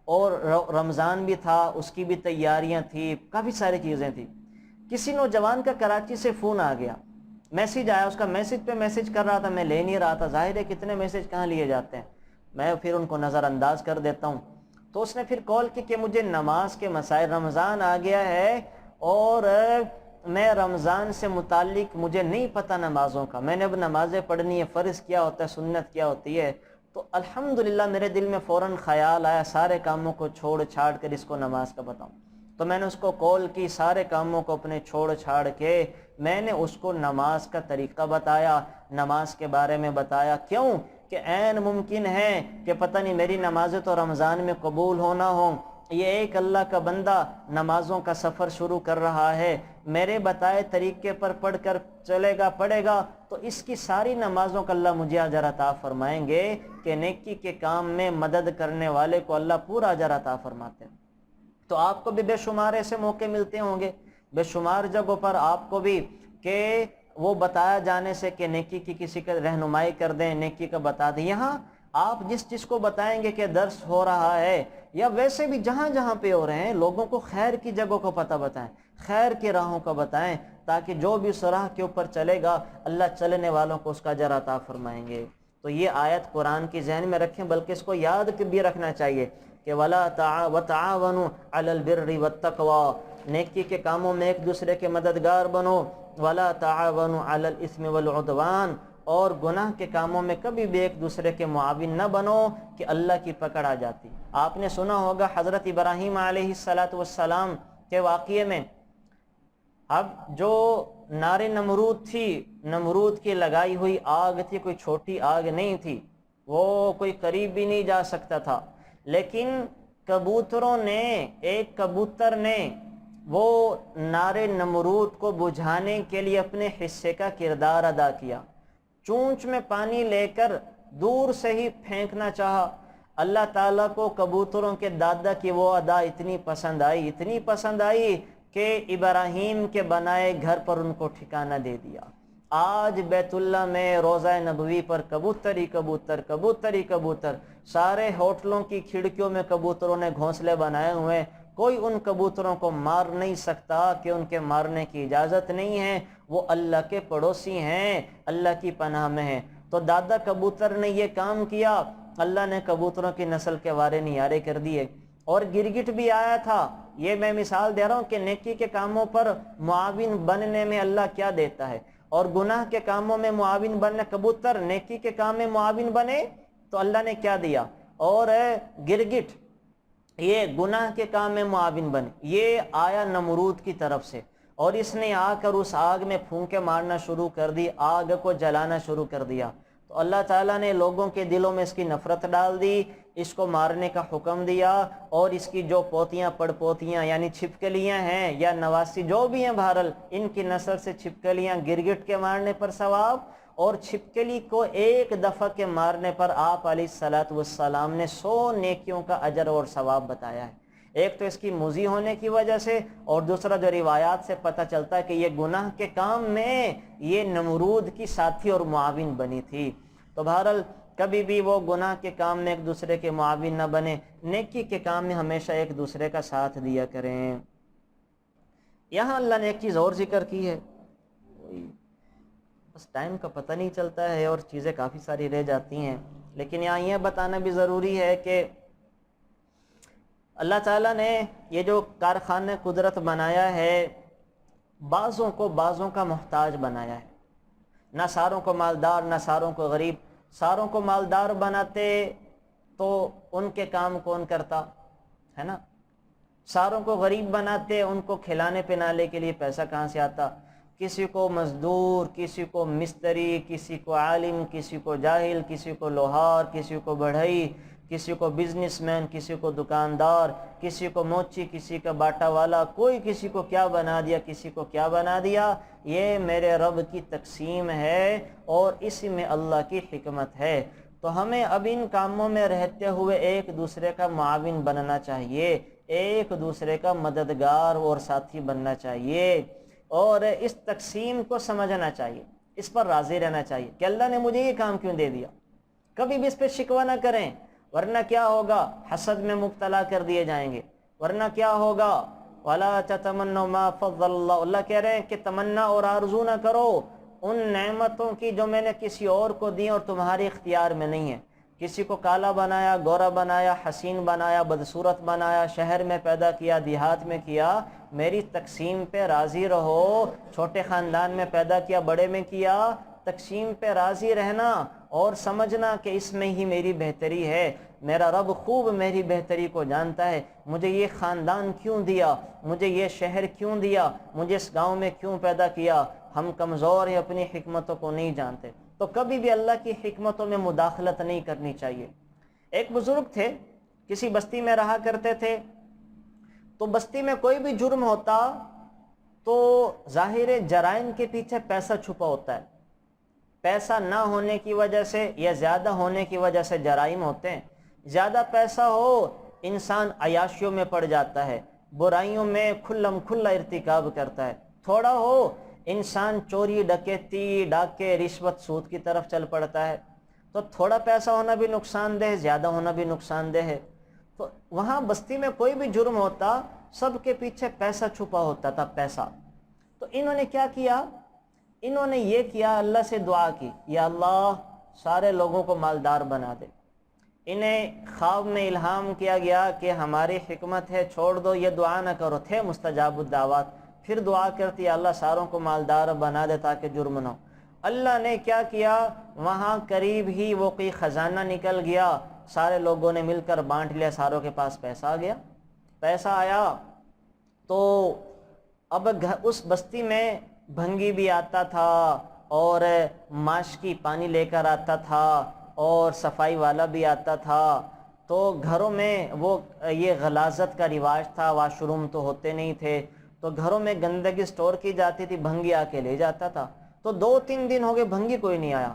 اور رمضان بھی تھا، اس کی بھی تیاریاں تھی، کافی ساری چیزیں تھیں۔ کسی نوجوان کا کراچی سے فون آ گیا، میسیج آیا، اس کا میسیج پہ میسیج کر رہا تھا، میں لے نہیں رہا تھا، ظاہر ہے کتنے میسیج کہاں لیے جاتے ہیں، میں پھر ان کو نظر انداز کر دیتا ہوں۔ تو اس نے پھر کال کی کہ مجھے نماز کے مسائل، رمضان آ گیا ہے اور میں رمضان سے متعلق مجھے نہیں پتہ نمازوں کا، میں نے اب نمازیں پڑھنی ہے، فرض کیا ہوتا ہے، سنت کیا ہوتی ہے۔ تو الحمدللہ میرے دل میں فوراً خیال آیا سارے کاموں کو چھوڑ چھاڑ کر اس کو نماز کا بتاؤں، تو میں نے اس کو کال کی، سارے کاموں کو اپنے چھوڑ چھاڑ کے میں نے اس کو نماز کا طریقہ بتایا، نماز کے بارے میں بتایا۔ کیوں کہ عین ممکن ہے کہ پتہ نہیں میری نمازیں تو رمضان میں قبول ہونا ہوں، یہ ایک اللہ کا بندہ نمازوں کا سفر شروع کر رہا ہے، میرے بتائے طریقے پر پڑھ کر چلے گا پڑھے گا تو اس کی ساری نمازوں کا اللہ مجھے اجر عطا فرمائیں گے کہ نیکی کے کام میں مدد کرنے والے کو اللہ پورا اجر عطا فرماتے ہیں۔ تو آپ کو بھی بے شمار ایسے موقع ملتے ہوں گے، بے شمار جگہوں پر آپ کو بھی کہ وہ بتایا جانے سے کہ نیکی کی کسی کا رہنمائی کر دیں، نیکی کا بتا دیں۔ یہاں آپ جس چیز کو بتائیں گے کہ درس ہو رہا ہے یا ویسے بھی جہاں جہاں پہ ہو رہے ہیں، لوگوں کو خیر کی جگہوں کو پتہ بتائیں، خیر کی راہوں کا بتائیں، تاکہ جو بھی اس راہ کے اوپر چلے گا اللہ چلنے والوں کو اس کا اجر عطا فرمائیں گے۔ تو یہ آیت قرآن کی ذہن میں رکھیں، بلکہ اس کو یاد بھی رکھنا چاہیے کہ وَتَعَاوَنُوا عَلَى الْبِرِّ وَالتَّقْوَى، نیکی کے کاموں میں ایک دوسرے کے مددگار بنو، وَلَا تَعَاوَنُوا عَلَى الْإِثْمِ وَالْعُدْوَانِ، اور گناہ کے کاموں میں کبھی بھی ایک دوسرے کے معاون نہ بنو کہ اللہ کی پکڑ آ جاتی۔ آپ نے سنا ہوگا حضرت ابراہیم علیہ السلام کے واقعے میں، اب جو نار نمرود تھی، نمرود کی لگائی ہوئی آگ تھی، کوئی چھوٹی آگ نہیں تھی، وہ کوئی قریب بھی نہیں جا سکتا تھا، لیکن کبوتروں نے، ایک کبوتر نے وہ نار نمرود کو بجھانے کے لیے اپنے حصے کا کردار ادا کیا، چونچ میں پانی لے کر دور سے ہی پھینکنا چاہا۔ اللہ تعالیٰ کو کبوتروں کے دادا کی وہ ادا اتنی پسند آئی، اتنی پسند آئی کہ ابراہیم کے بنائے گھر پر ان کو ٹھکانہ دے دیا۔ آج بیت اللہ میں روضہ نبوی پر کبوتر ہی کبوتر، کبوتر ہی کبوتر، سارے ہوٹلوں کی کھڑکیوں میں کبوتروں نے گھونسلے بنائے ہوئے، کوئی ان کبوتروں کو مار نہیں سکتا کہ ان کے مارنے کی اجازت نہیں ہے، وہ اللہ کے پڑوسی ہیں، اللہ کی پناہ میں ہیں۔ تو دادا کبوتر نے یہ کام کیا، اللہ نے کبوتروں کی نسل کے وارے نیارے کر دیے۔ اور گرگٹ بھی آیا تھا، یہ میں مثال دے رہا ہوں کہ نیکی کے کاموں پر معاون بننے میں اللہ کیا دیتا ہے، اور گناہ کے کاموں میں معاون بننے، کبوتر نیکی کے کام میں معاون بنے تو اللہ نے کیا دیا، اور گرگٹ یہ گناہ کے کام میں معاون بنے۔ یہ آیا نمرود کی طرف سے، اور اس نے آ کر اس آگ میں پھونکے مارنا شروع کر دی، آگ کو جلانا شروع کر دیا۔ تو اللہ تعالیٰ نے لوگوں کے دلوں میں اس کی نفرت ڈال دی، اس کو مارنے کا حکم دیا، اور اس کی جو پوتیاں پڑ پوتیاں یعنی چھپکلیاں ہیں یا نواسی جو بھی ہیں، بہرحال ان کی نسل سے چھپکلیاں، گرگٹ کے مارنے پر ثواب، اور چھپکلی کو ایک دفعہ کے مارنے پر آپ علیہ السلام نے 100 نیکیوں کا اجر اور ثواب بتایا ہے۔ ایک تو اس کی موذی ہونے کی وجہ سے، اور دوسرا جو روایات سے پتہ چلتا ہے کہ یہ گناہ کے کام میں یہ نمرود کی ساتھی اور معاون بنی تھی۔ تو بہرحال کبھی بھی وہ گناہ کے کام میں ایک دوسرے کے معاون نہ بنے، نیکی کے کام میں ہمیشہ ایک دوسرے کا ساتھ دیا کریں۔ یہاں اللہ نے ایک چیز اور ذکر کی ہے، بس ٹائم کا پتہ نہیں چلتا ہے اور چیزیں کافی ساری رہ جاتی ہیں، لیکن یہاں یہ بتانا بھی ضروری ہے کہ اللہ تعالیٰ نے یہ جو کارخانہ قدرت بنایا ہے، بعضوں کو بعضوں کا محتاج بنایا ہے، نہ ساروں کو مالدار نہ ساروں کو غریب۔ ساروں کو مالدار بناتے تو ان کے کام کون کرتا ہے نا، ساروں کو غریب بناتے ان کو کھلانے پلانے کے لیے پیسہ کہاں سے آتا؟ کسی کو مزدور، کسی کو مستری، کسی کو عالم، کسی کو جاہل، کسی کو لوہار، کسی کو بڑھئی، کسی کو بزنس مین، کسی کو دکاندار، کسی کو موچی، کسی کا باٹا والا، کوئی کسی کو کیا بنا دیا، کسی کو کیا بنا دیا۔ یہ میرے رب کی تقسیم ہے اور اسی میں اللہ کی حکمت ہے۔ تو ہمیں اب ان کاموں میں رہتے ہوئے ایک دوسرے کا معاون بننا چاہیے، ایک دوسرے کا مددگار اور ساتھی بننا چاہیے، اور اس تقسیم کو سمجھنا چاہیے، اس پر راضی رہنا چاہیے کہ اللہ نے مجھے یہ کام کیوں دے دیا۔ کبھی بھی اس پہ شکوہ نہ کریں، ورنہ کیا ہوگا، حسد میں مبتلا کر دیے جائیں گے، ورنہ کیا ہوگا، وَلَا تَتَمَنَّوْا مَا فَضَّلَ اللَّهُ، اللہ کہہ رہے ہیں کہ تمنا اور آرزو نہ کرو ان نعمتوں کی جو میں نے کسی اور کو دی اور تمہارے اختیار میں نہیں ہے۔ کسی کو کالا بنایا، گورا بنایا، حسین بنایا، بدصورت بنایا، شہر میں پیدا کیا، دیہات میں کیا، میری تقسیم پہ راضی رہو۔ چھوٹے خاندان میں پیدا کیا، بڑے میں کیا، تقسیم پہ راضی رہنا اور سمجھنا کہ اس میں ہی میری بہتری ہے۔ میرا رب خوب میری بہتری کو جانتا ہے، مجھے یہ خاندان کیوں دیا، مجھے یہ شہر کیوں دیا، مجھے اس گاؤں میں کیوں پیدا کیا۔ ہم کمزور ہیں، اپنی حکمتوں کو نہیں جانتے۔ تو کبھی بھی اللہ کی حکمتوں میں مداخلت نہیں کرنی چاہیے۔ ایک بزرگ تھے، کسی بستی میں رہا کرتے تھے، تو بستی میں کوئی بھی جرم ہوتا تو ظاہر جرائم کے پیچھے پیسہ چھپا ہوتا ہے، پیسہ نہ ہونے کی وجہ سے یا زیادہ ہونے کی وجہ سے جرائم ہوتے ہیں۔ زیادہ پیسہ ہو انسان عیاشیوں میں پڑ جاتا ہے، برائیوں میں کھلم کھلا ارتکاب کرتا ہے، تھوڑا ہو انسان چوری ڈکیتی ڈاکے رشوت سود کی طرف چل پڑتا ہے۔ تو تھوڑا پیسہ ہونا بھی نقصان دہ ہے، زیادہ ہونا بھی نقصان دہ ہے۔ تو وہاں بستی میں کوئی بھی جرم ہوتا سب کے پیچھے پیسہ چھپا ہوتا تھا، پیسہ۔ تو انہوں نے کیا کیا؟ انہوں نے یہ کیا، اللہ سے دعا کی، یا اللہ سارے لوگوں کو مالدار بنا دے۔ انہیں خواب میں الہام کیا گیا کہ ہماری حکمت ہے، چھوڑ دو، یہ دعا نہ کرو، تھے مستجاب الدعوات۔ پھر دعا کرتی، یا اللہ ساروں کو مالدار بنا دے تاکہ جرم نہ ہو۔ اللہ نے کیا کیا؟ وہاں قریب ہی وہ کوئی خزانہ نکل گیا، سارے لوگوں نے مل کر بانٹ لیا، ساروں کے پاس پیسہ آ گیا۔ پیسہ آیا تو اب اس بستی میں بھنگی بھی آتا تھا اور ماشکی پانی لے کر آتا تھا اور صفائی والا بھی آتا تھا۔ تو گھروں میں وہ یہ غلاظت کا رواج تھا، واش روم تو ہوتے نہیں تھے، تو گھروں میں گندگی سٹور کی جاتی تھی، بھنگی آ کے لے جاتا تھا۔ تو 2-3 دن ہو گئے بھنگی کوئی نہیں آیا،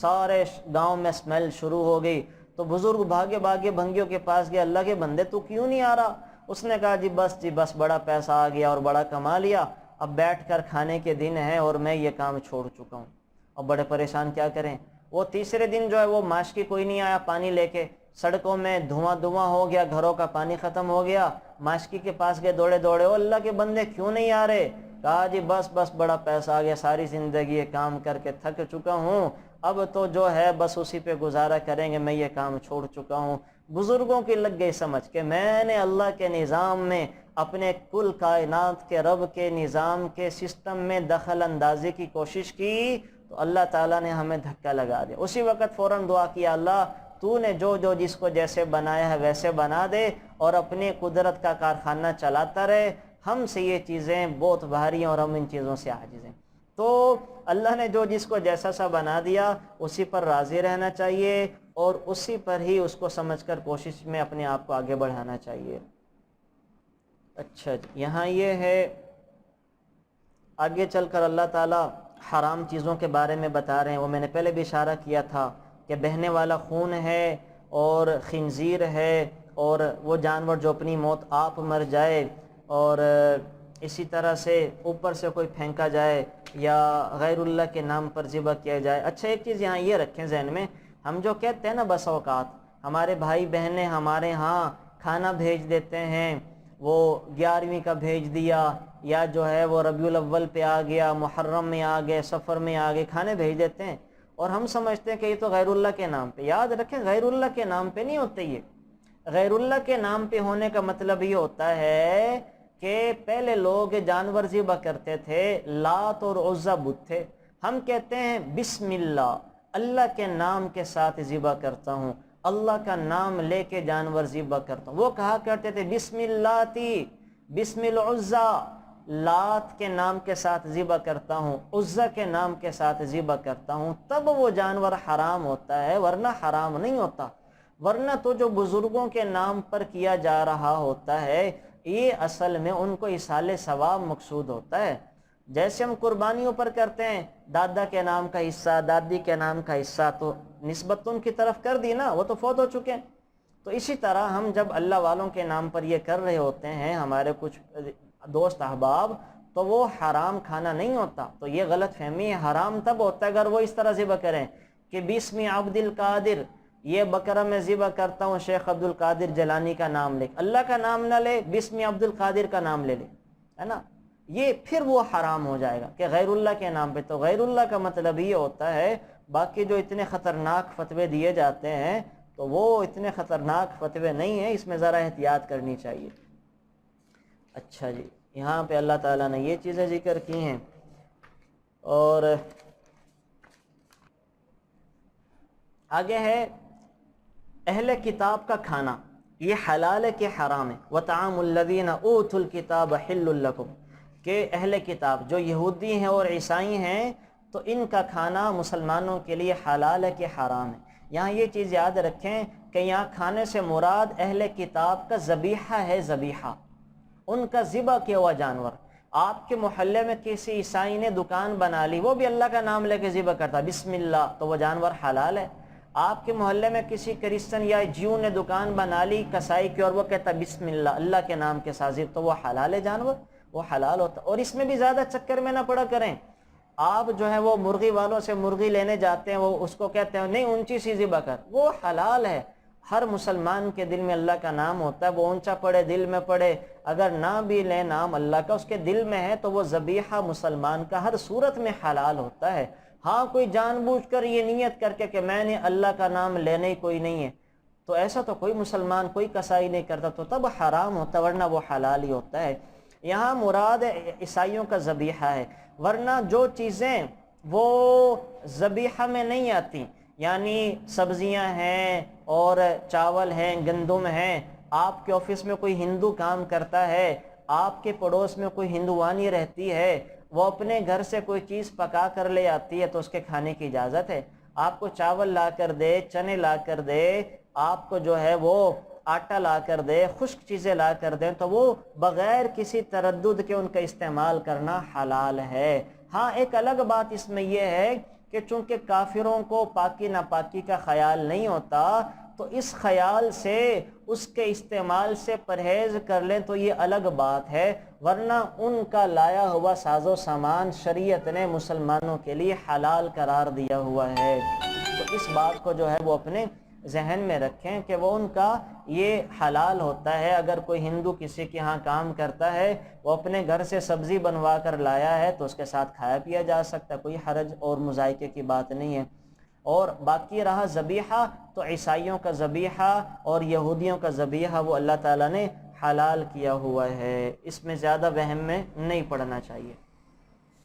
سارے گاؤں میں اسمیل شروع ہو گئی۔ تو بزرگ بھاگے بھاگے بھنگیوں کے پاس گیا، اللہ کے بندے تو کیوں نہیں آ رہا؟ اس نے کہا جی بس بڑا پیسہ آ گیا اور بڑا کما لیا، اب بیٹھ کر کھانے کے دن ہے اور میں یہ کام چھوڑ چکا ہوں، اور بڑے پریشان، کیا کریں؟ وہ تیسرے دن جو ہے وہ ماشکی کوئی نہیں آیا پانی لے کے، سڑکوں میں دھواں ہو گیا، گھروں کا پانی ختم ہو گیا۔ ماشکی کے پاس گئے دوڑے دوڑے، او اللہ کے بندے کیوں نہیں آ رہے؟ کہا جی بس بڑا پیسہ آ گیا، ساری زندگی یہ کام کر کے تھک چکا ہوں، اب تو جو ہے بس اسی پہ گزارا کریں گے، میں یہ کام چھوڑ چکا ہوں۔ بزرگوں کی لگ گئی سمجھ کہ میں نے اللہ کے نظام میں، اپنے کل کائنات کے رب کے نظام کے سسٹم میں دخل اندازی کی کوشش کی، تو اللہ تعالیٰ نے ہمیں دھکا لگا دیا۔ اسی وقت فوراً دعا کیا، اللہ تو نے جو جس کو جیسے بنایا ہے ویسے بنا دے، اور اپنی قدرت کا کارخانہ چلاتا رہے، ہم سے یہ چیزیں بہت بھاری ہیں اور ہم ان چیزوں سے عاجز ہیں۔ تو اللہ نے جو جس کو جیسا سا بنا دیا، اسی پر راضی رہنا چاہیے اور اسی پر ہی اس کو سمجھ کر کوشش میں اپنے آپ کو آگے بڑھانا چاہیے۔ اچھا جی، یہاں یہ ہے، آگے چل کر اللہ تعالیٰ حرام چیزوں کے بارے میں بتا رہے ہیں۔ وہ میں نے پہلے بھی اشارہ کیا تھا کہ بہنے والا خون ہے اور خنزیر ہے اور وہ جانور جو اپنی موت آپ مر جائے، اور اسی طرح سے اوپر سے کوئی پھینکا جائے یا غیر اللہ کے نام پر ذبح کیا جائے۔ اچھا ایک چیز یہاں یہ رکھیں ذہن میں، ہم جو کہتے ہیں نا بس اوقات ہمارے بھائی بہنیں ہمارے ہاں کھانا بھیج دیتے ہیں، وہ 11ویں کا بھیج دیا، یا جو ہے وہ ربیع الاول پہ آ گیا، محرم میں آ گئے، سفر میں آ گئے، کھانے بھیج دیتے ہیں، اور ہم سمجھتے ہیں کہ یہ تو غیر اللہ کے نام پہ۔ یاد رکھیں غیر اللہ کے نام پہ نہیں ہوتے یہ۔ غیر اللہ کے نام پہ ہونے کا مطلب یہ ہوتا ہے کہ پہلے لوگ جانور ذبح کرتے تھے، لات اور عزا بت تھے، ہم کہتے ہیں بسم اللہ، اللہ کے نام کے ساتھ ذبح کرتا ہوں، اللہ کا نام لے کے جانور ذبح کرتا ہوں۔ وہ کہا کرتے تھے بسم اللہ تی، بسم العزا، لات کے نام کے ساتھ ذبح کرتا ہوں، عزا کے نام کے ساتھ ذبح کرتا ہوں، تب وہ جانور حرام ہوتا ہے، ورنہ حرام نہیں ہوتا۔ ورنہ تو جو بزرگوں کے نام پر کیا جا رہا ہوتا ہے، یہ اصل میں ان کو ایصال ثواب مقصود ہوتا ہے۔ جیسے ہم قربانیوں پر کرتے ہیں، دادا کے نام کا حصہ، دادی کے نام کا حصہ، تو نسبت تو ان کی طرف کر دی نا، وہ تو فوت ہو چکے ہیں۔ تو اسی طرح ہم جب اللہ والوں کے نام پر یہ کر رہے ہوتے ہیں، ہمارے کچھ دوست احباب، تو وہ حرام کھانا نہیں ہوتا۔ تو یہ غلط فہمی ہے، حرام تب ہوتا ہے اگر وہ اس طرح ذبح کریں کہ بسم عبد القادر، یہ بکرا میں ذبح کرتا ہوں شیخ عبد القادر جیلانی کا نام لے، اللہ کا نام نہ لے، بسم عبد القادر کا نام لے لے، ہے نا، یہ پھر وہ حرام ہو جائے گا کہ غیر اللہ کے نام پہ۔ تو غیر اللہ کا مطلب یہ ہوتا ہے، باقی جو اتنے خطرناک فتوے دیے جاتے ہیں تو وہ اتنے خطرناک فتوے نہیں ہیں، اس میں ذرا احتیاط کرنی چاہیے۔ اچھا جی، یہاں پہ اللہ تعالیٰ نے یہ چیزیں ذکر کی ہیں، اور آگے ہے اہل کتاب کا کھانا، یہ حلال ہے کہ حرام ہے؟ وَطَعَامُ الَّذِينَ أُوتُوا الْكِتَابَ حِلٌّ لَكُمْ، کہ اہل کتاب جو یہودی ہیں اور عیسائی ہیں، تو ان کا کھانا مسلمانوں کے لیے حلال ہے کہ حرام ہے؟ یہاں یہ چیز یاد رکھیں کہ یہاں کھانے سے مراد اہل کتاب کا ذبیحہ ہے، ذبیحہ ان کا ذبح کیا ہوا جانور۔ آپ کے محلے میں کسی عیسائی نے دکان بنا لی، وہ بھی اللہ کا نام لے کے ذبح کرتا بسم اللہ، تو وہ جانور حلال ہے۔ آپ کے محلے میں کسی کرسچن یا جیو نے دکان بنا لی کسائی کی، اور وہ کہتا بسم اللہ، اللہ کے نام کے ساتھ، تو وہ حلال ہے جانور، وہ حلال ہوتا۔ اور اس میں بھی زیادہ چکر میں نہ پڑا کریں۔ آپ جو ہے وہ مرغی والوں سے مرغی لینے جاتے ہیں، وہ اس کو کہتے ہیں نہیں اونچی سی ذبح کر، وہ حلال ہے۔ ہر مسلمان کے دل میں اللہ کا نام ہوتا ہے، وہ اونچا پڑے دل میں پڑے، اگر نہ بھی لے نام اللہ کا، اس کے دل میں ہے تو وہ ذبیحہ مسلمان کا ہر صورت میں حلال ہوتا ہے۔ ہاں کوئی جان بوجھ کر یہ نیت کر کے کہ میں نے اللہ کا نام لینے ہی کوئی نہیں ہے، تو ایسا تو کوئی مسلمان کوئی کسائی نہیں کرتا، تو تب حرام ہوتا، ورنہ وہ حلال ہی ہوتا ہے۔ یہاں مراد عیسائیوں کا ذبیحہ ہے، ورنہ جو چیزیں وہ ذبیحہ میں نہیں آتی، یعنی سبزیاں ہیں اور چاول ہیں، گندم ہیں، آپ کے آفس میں کوئی ہندو کام کرتا ہے، آپ کے پڑوس میں کوئی ہندوانی رہتی ہے، وہ اپنے گھر سے کوئی چیز پکا کر لے آتی ہے تو اس کے کھانے کی اجازت ہے۔ آپ کو چاول لا کر دے، چنے لا کر دے، آپ کو جو ہے وہ آٹا لا کر دے، خشک چیزیں لا کر دیں، تو وہ بغیر کسی تردد کے ان کا استعمال کرنا حلال ہے۔ ہاں ایک الگ بات اس میں یہ ہے کہ چونکہ کافروں کو پاکی ناپاکی کا خیال نہیں ہوتا، تو اس خیال سے اس کے استعمال سے پرہیز کر لیں تو یہ الگ بات ہے، ورنہ ان کا لایا ہوا ساز و سامان شریعت نے مسلمانوں کے لیے حلال قرار دیا ہوا ہے۔ تو اس بات کو جو ہے وہ اپنے ذہن میں رکھیں کہ وہ ان کا یہ حلال ہوتا ہے۔ اگر کوئی ہندو کسی کے ہاں کام کرتا ہے، وہ اپنے گھر سے سبزی بنوا کر لایا ہے تو اس کے ساتھ کھایا پیا جا سکتا ہے، کوئی حرج اور مذائقے کی بات نہیں ہے۔ اور باقی رہا ذبیحہ، تو عیسائیوں کا ذبیحہ اور یہودیوں کا ذبیحہ وہ اللہ تعالیٰ نے حلال کیا ہوا ہے، اس میں زیادہ وہم میں نہیں پڑنا چاہیے۔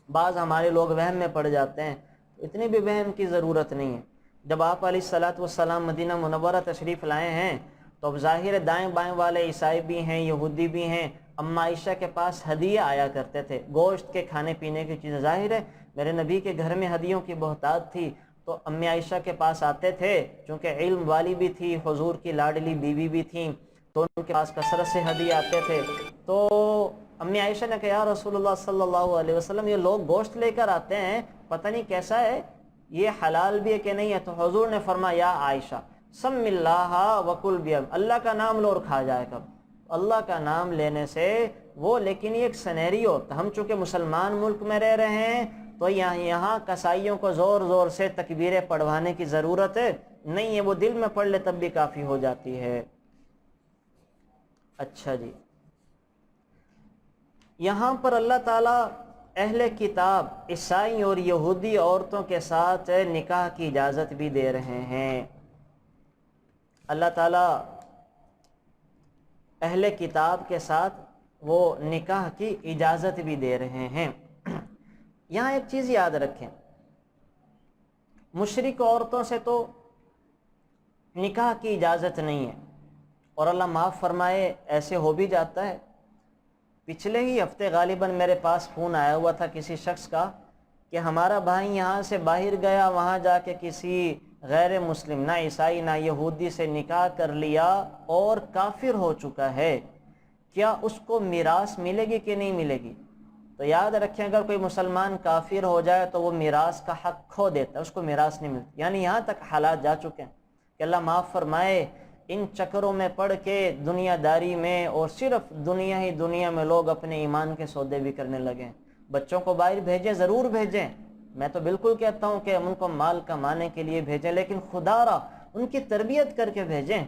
بعض ہمارے لوگ وہم میں پڑ جاتے ہیں، اتنی بھی وہم کی ضرورت نہیں ہے۔ جب آپ علیہ الصلاۃ والسلام مدینہ منورہ تشریف لائے ہیں تو اب ظاہر دائیں بائیں والے عیسائی بھی ہیں، یہودی بھی ہیں، اما عائشہ کے پاس ہدیے آیا کرتے تھے، گوشت کے کھانے پینے کی چیزیں۔ ظاہر ہے میرے نبی کے گھر میں ہدیوں کی بہتات تھی، تو امی عائشہ کے پاس آتے تھے، چونکہ علم والی بھی تھی، حضور کی لاڈلی بیوی بھی تھیں، تو ان کے پاس کثرت سے ہدیے آتے تھے۔ تو امی عائشہ نے کہا یا رسول اللہ صلی اللہ علیہ وسلم، یہ لوگ گوشت لے کر آتے ہیں، پتہ نہیں کیسا ہے، یہ حلال بھی ہے کہ نہیں ہے؟ تو حضور نے فرمایا یا عائشہ سم اللہ وکل بیم، اللہ کا نام لو اور کھا جائے کر۔ اللہ کا نام لینے سے وہ، لیکن یہ ایک سنیریو، ہم چونکہ مسلمان ملک میں رہ رہے ہیں تو یہاں کسائیوں کو زور زور سے تکبیریں پڑھوانے کی ضرورت نہیں ہے، وہ دل میں پڑھ لے تب بھی کافی ہو جاتی ہے۔ اچھا جی، یہاں پر اللہ تعالیٰ اہل کتاب عیسائی اور یہودی عورتوں کے ساتھ نکاح کی اجازت بھی دے رہے ہیں۔ اللہ تعالیٰ اہل کتاب کے ساتھ وہ نکاح کی اجازت بھی دے رہے ہیں۔ یہاں ایک چیز یاد رکھیں، مشرک عورتوں سے تو نکاح کی اجازت نہیں ہے، اور اللہ معاف فرمائے ایسے ہو بھی جاتا ہے۔ پچھلے ہی ہفتے غالباً میرے پاس فون آیا ہوا تھا کسی شخص کا کہ ہمارا بھائی یہاں سے باہر گیا، وہاں جا کے کسی غیر مسلم، نہ عیسائی نہ یہودی سے نکاح کر لیا اور کافر ہو چکا ہے، کیا اس کو میراث ملے گی کہ نہیں ملے گی؟ تو یاد رکھیں اگر کوئی مسلمان کافر ہو جائے تو وہ میراث کا حق کھو دیتا ہے، اس کو میراث نہیں ملتی۔ یعنی یہاں تک حالات جا چکے ہیں کہ اللہ معاف فرمائے، ان چکروں میں پڑھ کے دنیا داری میں اور صرف دنیا ہی دنیا میں لوگ اپنے ایمان کے سودے بھی کرنے لگے ہیں۔ بچوں کو باہر بھیجیں، ضرور بھیجیں، میں تو بالکل کہتا ہوں کہ ان کو مال کمانے کے لیے بھیجیں، لیکن خدا را ان کی تربیت کر کے بھیجیں،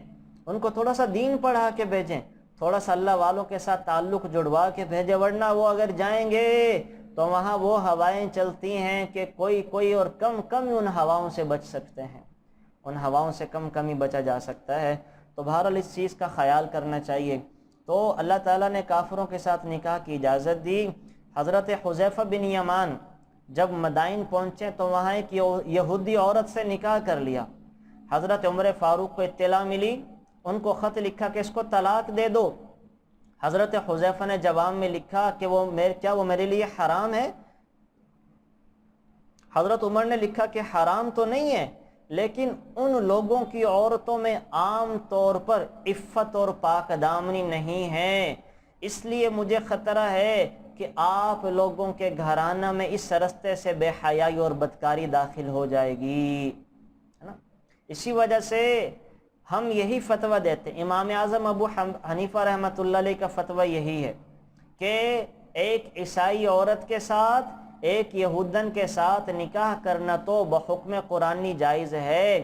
ان کو تھوڑا سا دین پڑھا کے بھیجیں، تھوڑا سا اللہ والوں کے ساتھ تعلق جڑوا کے بھیجیں، ورنہ وہ اگر جائیں گے تو وہاں وہ ہوائیں چلتی ہیں کہ کوئی اور کم ان ہواؤں سے بچ سکتے ہیں، ان ہواؤں سے کم ہی بچا جا سکتا ہے۔ تو بہرحال اس چیز کا خیال کرنا چاہیے۔ تو اللہ تعالیٰ نے کافروں کے ساتھ نکاح کی اجازت دی۔ حضرت حذیفہ بن یمان جب مدائن پہنچے تو وہاں ایک یہودی عورت سے نکاح کر لیا۔ حضرت عمر فاروق کو اطلاع ملی، ان کو خط لکھا کہ اس کو طلاق دے دو۔ حضرت حذیفہ نے جواب میں لکھا کہ وہ میرے لیے حرام ہے؟ حضرت عمر نے لکھا کہ حرام تو نہیں ہے، لیکن ان لوگوں کی عورتوں میں عام طور پر عفت اور پاک دامنی نہیں ہے، اس لیے مجھے خطرہ ہے کہ آپ لوگوں کے گھرانہ میں اس رستے سے بے حیائی اور بدکاری داخل ہو جائے گی، ہے نا۔ اسی وجہ سے ہم یہی فتویٰ دیتے ہیں، امام اعظم ابو حنیفہ رحمۃ اللہ علیہ کا فتویٰ یہی ہے کہ ایک عیسائی عورت کے ساتھ ایک یہودن کے ساتھ نکاح کرنا تو بحکم قرآنی جائز ہے،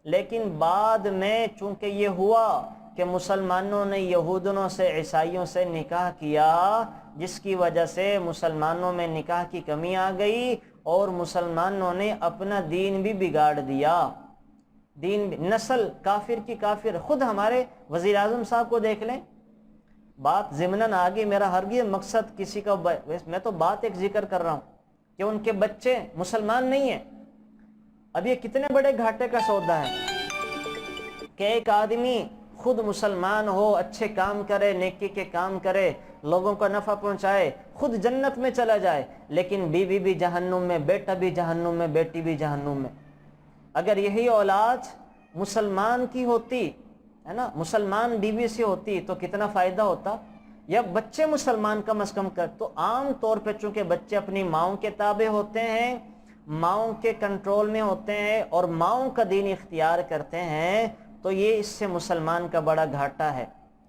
لیکن بعد میں چونکہ یہ ہوا کہ مسلمانوں نے یہودنوں سے عیسائیوں سے نکاح کیا، جس کی وجہ سے مسلمانوں میں نکاح کی کمی آ گئی اور مسلمانوں نے اپنا دین بھی بگاڑ دیا، نسل کافر کی کافر۔ خود ہمارے وزیر اعظم صاحب کو دیکھ لیں، بات ضمناً آگے، میرا ہرگز مقصد کسی کا میں تو بات ایک ذکر کر رہا ہوں کہ ان کے بچے مسلمان نہیں ہیں۔ اب یہ کتنے بڑے گھاٹے کا سودا ہے کہ ایک آدمی خود مسلمان ہو، اچھے کام کرے، نیکی کے کام کرے، لوگوں کو نفع پہنچائے، خود جنت میں چلا جائے، لیکن بیوی بھی جہنم میں، بیٹا بھی جہنم میں، بیٹی بھی جہنم میں۔ اگر یہی اولاد مسلمان کی ہوتی، ہے نا، مسلمان بیوی سے ہوتی تو کتنا فائدہ ہوتا، یا بچے مسلمان کم از کم کر۔ تو عام طور پہ چونکہ بچے اپنی ماؤں کے تابع ہوتے ہیں، ماؤں کے کنٹرول میں ہوتے ہیں اور ماؤں کا دین اختیار کرتے ہیں، تو یہ اس سے مسلمان کا بڑا گھاٹا ہے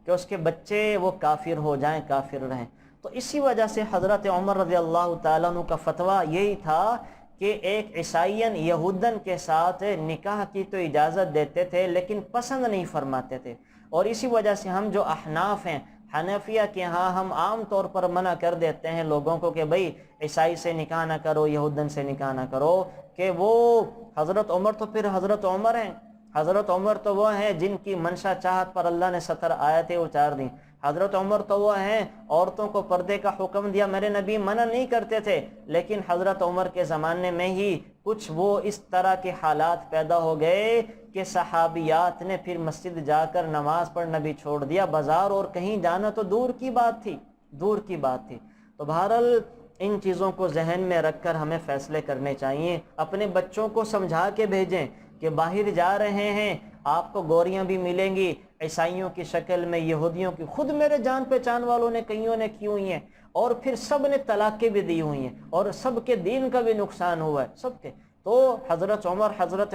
کہ اس کے بچے وہ کافر ہو جائیں، کافر رہیں۔ تو اسی وجہ سے حضرت عمر رضی اللہ تعالیٰ عنہ کا فتویٰ یہی تھا کہ ایک عیسائین یہودن کے ساتھ نکاح کی تو اجازت دیتے تھے لیکن پسند نہیں فرماتے تھے، اور اسی وجہ سے ہم جو احناف ہیں، حنفیہ کے ہاں ہم عام طور پر منع کر دیتے ہیں لوگوں کو کہ بھئی عیسائی سے نکاح نہ کرو، یہودن سے نکاح نہ کرو، کہ وہ حضرت عمر تو پھر حضرت عمر ہیں، حضرت عمر تو وہ ہیں جن کی منشا چاہت پر اللہ نے 70 آیتیں اتار دیں، حضرت عمر تو وہ ہیں عورتوں کو پردے کا حکم دیا، میرے نبی منع نہیں کرتے تھے، لیکن حضرت عمر کے زمانے میں ہی کچھ وہ اس طرح کے حالات پیدا ہو گئے کہ صحابیات نے پھر مسجد جا کر نماز پڑھنا بھی چھوڑ دیا، بازار اور کہیں جانا تو دور کی بات تھی، دور کی بات تھی۔ تو بہرحال ان چیزوں کو ذہن میں رکھ کر ہمیں فیصلے کرنے چاہیے، اپنے بچوں کو سمجھا کے بھیجیں کہ باہر جا رہے ہیں، آپ کو گوریاں بھی ملیں گی عیسائیوں کی شکل میں، یہودیوں کی، خود میرے جان پہچان والوں نے کئیوں نے کی ہوئی ہیں، اور پھر سب نے طلاقیں بھی دی ہوئی ہیں، اور سب کے دین کا بھی نقصان ہوا ہے سب کے۔ تو حضرت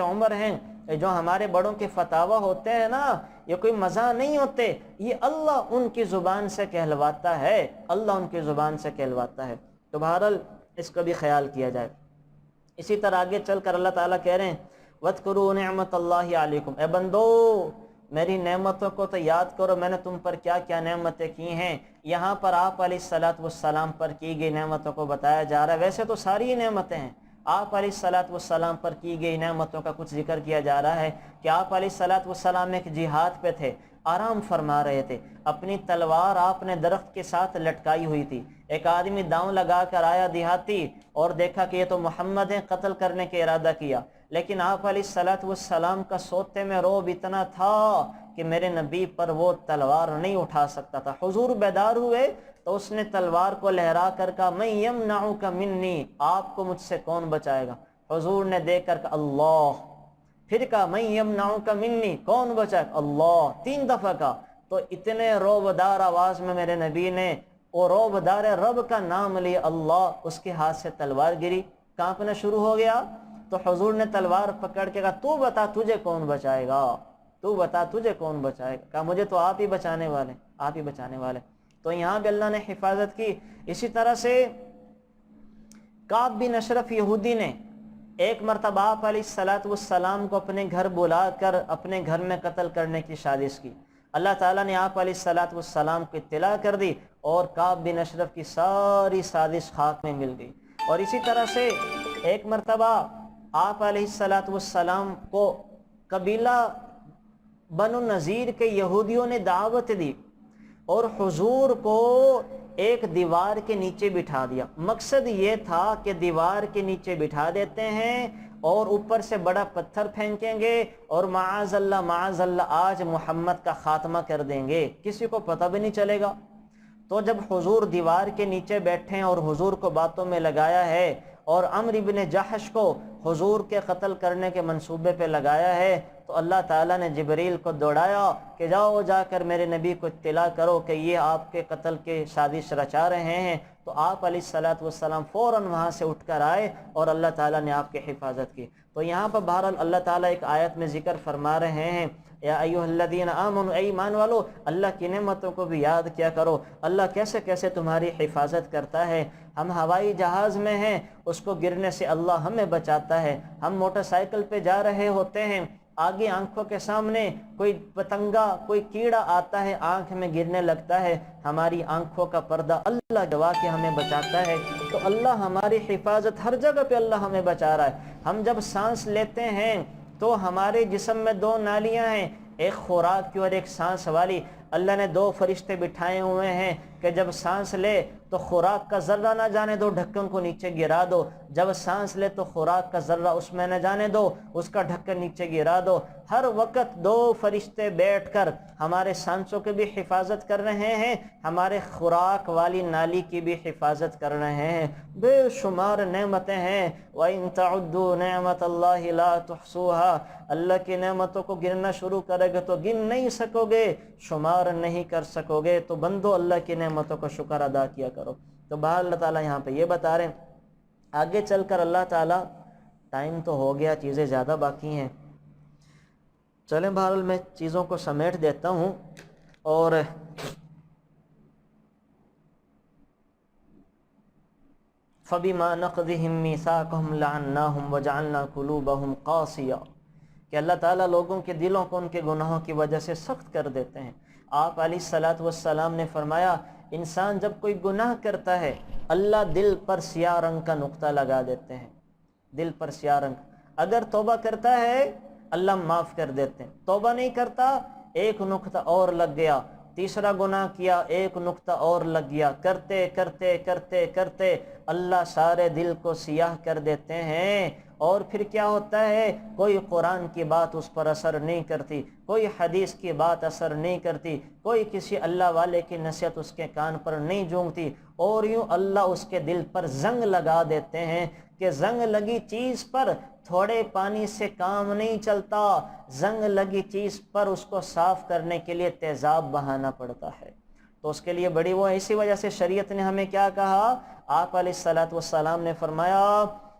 عمر ہیں، جو ہمارے بڑوں کے فتاوی ہوتے ہیں نا، یہ کوئی مزاح نہیں ہوتے، یہ اللہ ان کی زبان سے کہلواتا ہے، اللہ ان کی زبان سے کہلواتا ہے۔ تو بہرحال اس کا بھی خیال کیا جائے۔ اسی طرح آگے چل کر اللہ تعالیٰ کہہ رہے ہیں وَاذْكُرُوا نِعْمَةَ اللَّهِ عَلَيْكُمْ، اے بندو میری نعمتوں کو تو یاد کرو، میں نے تم پر کیا کیا نعمتیں کی ہیں۔ یہاں پر آپ علیہ السلام پر کی گئی نعمتوں کو بتایا جا رہا ہے، ویسے تو ساری ہی نعمتیں ہیں، آپ علیہ السلام پر کی گئی نعمتوں کا کچھ ذکر کیا جا رہا ہے کہ آپ علیہ السلام ایک جہاد پہ تھے، آرام فرما رہے تھے، اپنی تلوار آپ نے درخت کے ساتھ لٹکائی ہوئی تھی، ایک آدمی داؤں لگا کر آیا دیہاتی اور دیکھا کہ یہ تو محمد ہیں، قتل کرنے کے ارادہ کیا، لیکن آپ علیہ السلام کا سوتے میں رعب اتنا تھا کہ میرے نبی پر وہ تلوار نہیں اٹھا سکتا تھا۔ حضور بیدار ہوئے تو اس نے تلوار کو لہرا کر کہا من یمنعک منی، آپ کو مجھ سے کون بچائے گا؟ حضور نے دیکھ کر کہا اللہ، پھر کہا من یمنعک منی، کون بچائے گا؟ اللہ، 3 دفعہ کہا۔ تو اتنے روبدار آواز میں میرے نبی نے وہ روبدار رب کا نام لیا اللہ، اس کے ہاتھ سے تلوار گری، کانپنا شروع ہو گیا۔ تو حضور نے تلوار پکڑ کے کہا تو بتا تجھے کون بچائے گا، تو بتا تجھے کون بچائے گا؟ کہا مجھے تو آپ ہی بچانے والے، آپ ہی بچانے والے۔ تو یہاں بھی اللہ نے حفاظت کی۔ اسی طرح سے کعب بن اشرف یہودی نے ایک مرتبہ آپ علیہ السلام کو اپنے گھر بلا کر اپنے گھر میں قتل کرنے کی سازش کی، اللہ تعالیٰ نے آپ علیہ السلام کو اطلاع کر دی اور کعب بن اشرف کی ساری سازش خاک میں مل گئی۔ اور اسی طرح سے ایک مرتبہ آپ علیہ السلام کو قبیلہ بنو نذیر کے یہودیوں نے دعوت دی اور حضور کو ایک دیوار کے نیچے بٹھا دیا۔ مقصد یہ تھا کہ دیوار کے نیچے بٹھا دیتے ہیں اور اوپر سے بڑا پتھر پھینکیں گے اور معاذ اللہ آج محمد کا خاتمہ کر دیں گے، کسی کو پتہ بھی نہیں چلے گا۔ تو جب حضور دیوار کے نیچے بیٹھے اور حضور کو باتوں میں لگایا ہے اور عمرو ابن جحش کو حضور کے قتل کرنے کے منصوبے پہ لگایا ہے، تو اللہ تعالیٰ نے جبریل کو دوڑایا کہ جاؤ جا کر میرے نبی کو اطلاع کرو کہ یہ آپ کے قتل کے سازش رچا رہے ہیں۔ تو آپ علیہ الصلوۃ والسلام فوراً وہاں سے اٹھ کر آئے اور اللہ تعالیٰ نے آپ کی حفاظت کی۔ تو یہاں پر بہرحال اللہ تعالیٰ ایک آیت میں ذکر فرما رہے ہیں، یا ایھا الذین آمنوا، اے ایمان والو اللہ کی نعمتوں کو بھی یاد کیا کرو، اللہ کیسے کیسے تمہاری حفاظت کرتا ہے۔ ہم ہوائی جہاز میں ہیں، اس کو گرنے سے اللہ ہمیں بچاتا ہے۔ ہم موٹر سائیکل پہ جا رہے ہوتے ہیں، آگے آنکھوں کے سامنے کوئی پتنگا کوئی کیڑا آتا ہے، آنکھ میں گرنے لگتا ہے، ہماری آنکھوں کا پردہ اللہ گواہ کے ہمیں بچاتا ہے۔ تو اللہ ہماری حفاظت ہر جگہ پہ اللہ ہمیں بچا رہا ہے۔ ہم جب سانس لیتے ہیں تو ہمارے جسم میں دو نالیاں ہیں، ایک خوراک کی اور ایک سانس والی۔ اللہ نے دو فرشتے بٹھائے ہوئے ہیں کہ جب سانس لے تو خوراک کا ذرہ نہ جانے دو، ڈھکن کو نیچے گرا دو، جب سانس لے تو خوراک کا ذرہ اس میں نہ جانے دو، اس کا ڈھکن نیچے گرا دو۔ ہر وقت دو فرشتے بیٹھ کر ہمارے سانسوں کی بھی حفاظت کر رہے ہیں، ہمارے خوراک والی نالی کی بھی حفاظت کر رہے ہیں۔ بے شمار نعمتیں ہیں۔ وَإِن تَعُدُّوا نِعْمَةَ اللَّهِ لَا تُحْصُوهَا، اللہ کی نعمتوں کو گننا شروع کرے گے تو گن نہیں سکو گے، شمار نہیں کر سکو گے۔ تو بندو اللہ کی نعمتوں کا شکر ادا کیا کرو۔ تو بہر اللہ تعالیٰ یہاں پہ یہ بتا رہے ہیں، آگے چل کر اللہ تعالیٰ، ٹائم تو ہو گیا، چیزیں زیادہ باقی ہیں، چلیں بہرحال میں چیزوں کو سمیٹ دیتا ہوں۔ اور فَبِمَا نَقْضِهِم مِّيثَاقَهُمْ لَعَنَّاهُمْ وَجَعَلْنَا قُلُوبَهُمْ قَاسِيَةً، کہ اللہ تعالیٰ لوگوں کے دلوں کو ان کے گناہوں کی وجہ سے سخت کر دیتے ہیں۔ آپ علیہ الصلوۃ والسلام نے فرمایا، انسان جب کوئی گناہ کرتا ہے اللہ دل پر سیاہ رنگ کا نقطہ لگا دیتے ہیں، دل پر سیاہ رنگ۔ اگر توبہ کرتا ہے اللہ معاف کر دیتے ہیں، توبہ نہیں کرتا ایک نقطہ اور لگ گیا، تیسرا گناہ کیا ایک نقطہ اور لگ گیا، کرتے کرتے کرتے کرتے اللہ سارے دل کو سیاہ کر دیتے ہیں۔ اور پھر کیا ہوتا ہے، کوئی قرآن کی بات اس پر اثر نہیں کرتی، کوئی حدیث کی بات اثر نہیں کرتی، کوئی کسی اللہ والے کی نصیحت اس کے کان پر نہیں جونگتی، اور یوں اللہ اس کے دل پر زنگ لگا دیتے ہیں کہ زنگ لگی چیز پر تھوڑے پانی سے کام نہیں چلتا، زنگ لگی چیز پر اس کو صاف کرنے کے لیے تیزاب بہانا پڑتا ہے۔ تو اس کے لیے بڑی وہ، اسی وجہ سے شریعت نے ہمیں کیا کہا، آپ علیہ الصلوۃ والسلام نے فرمایا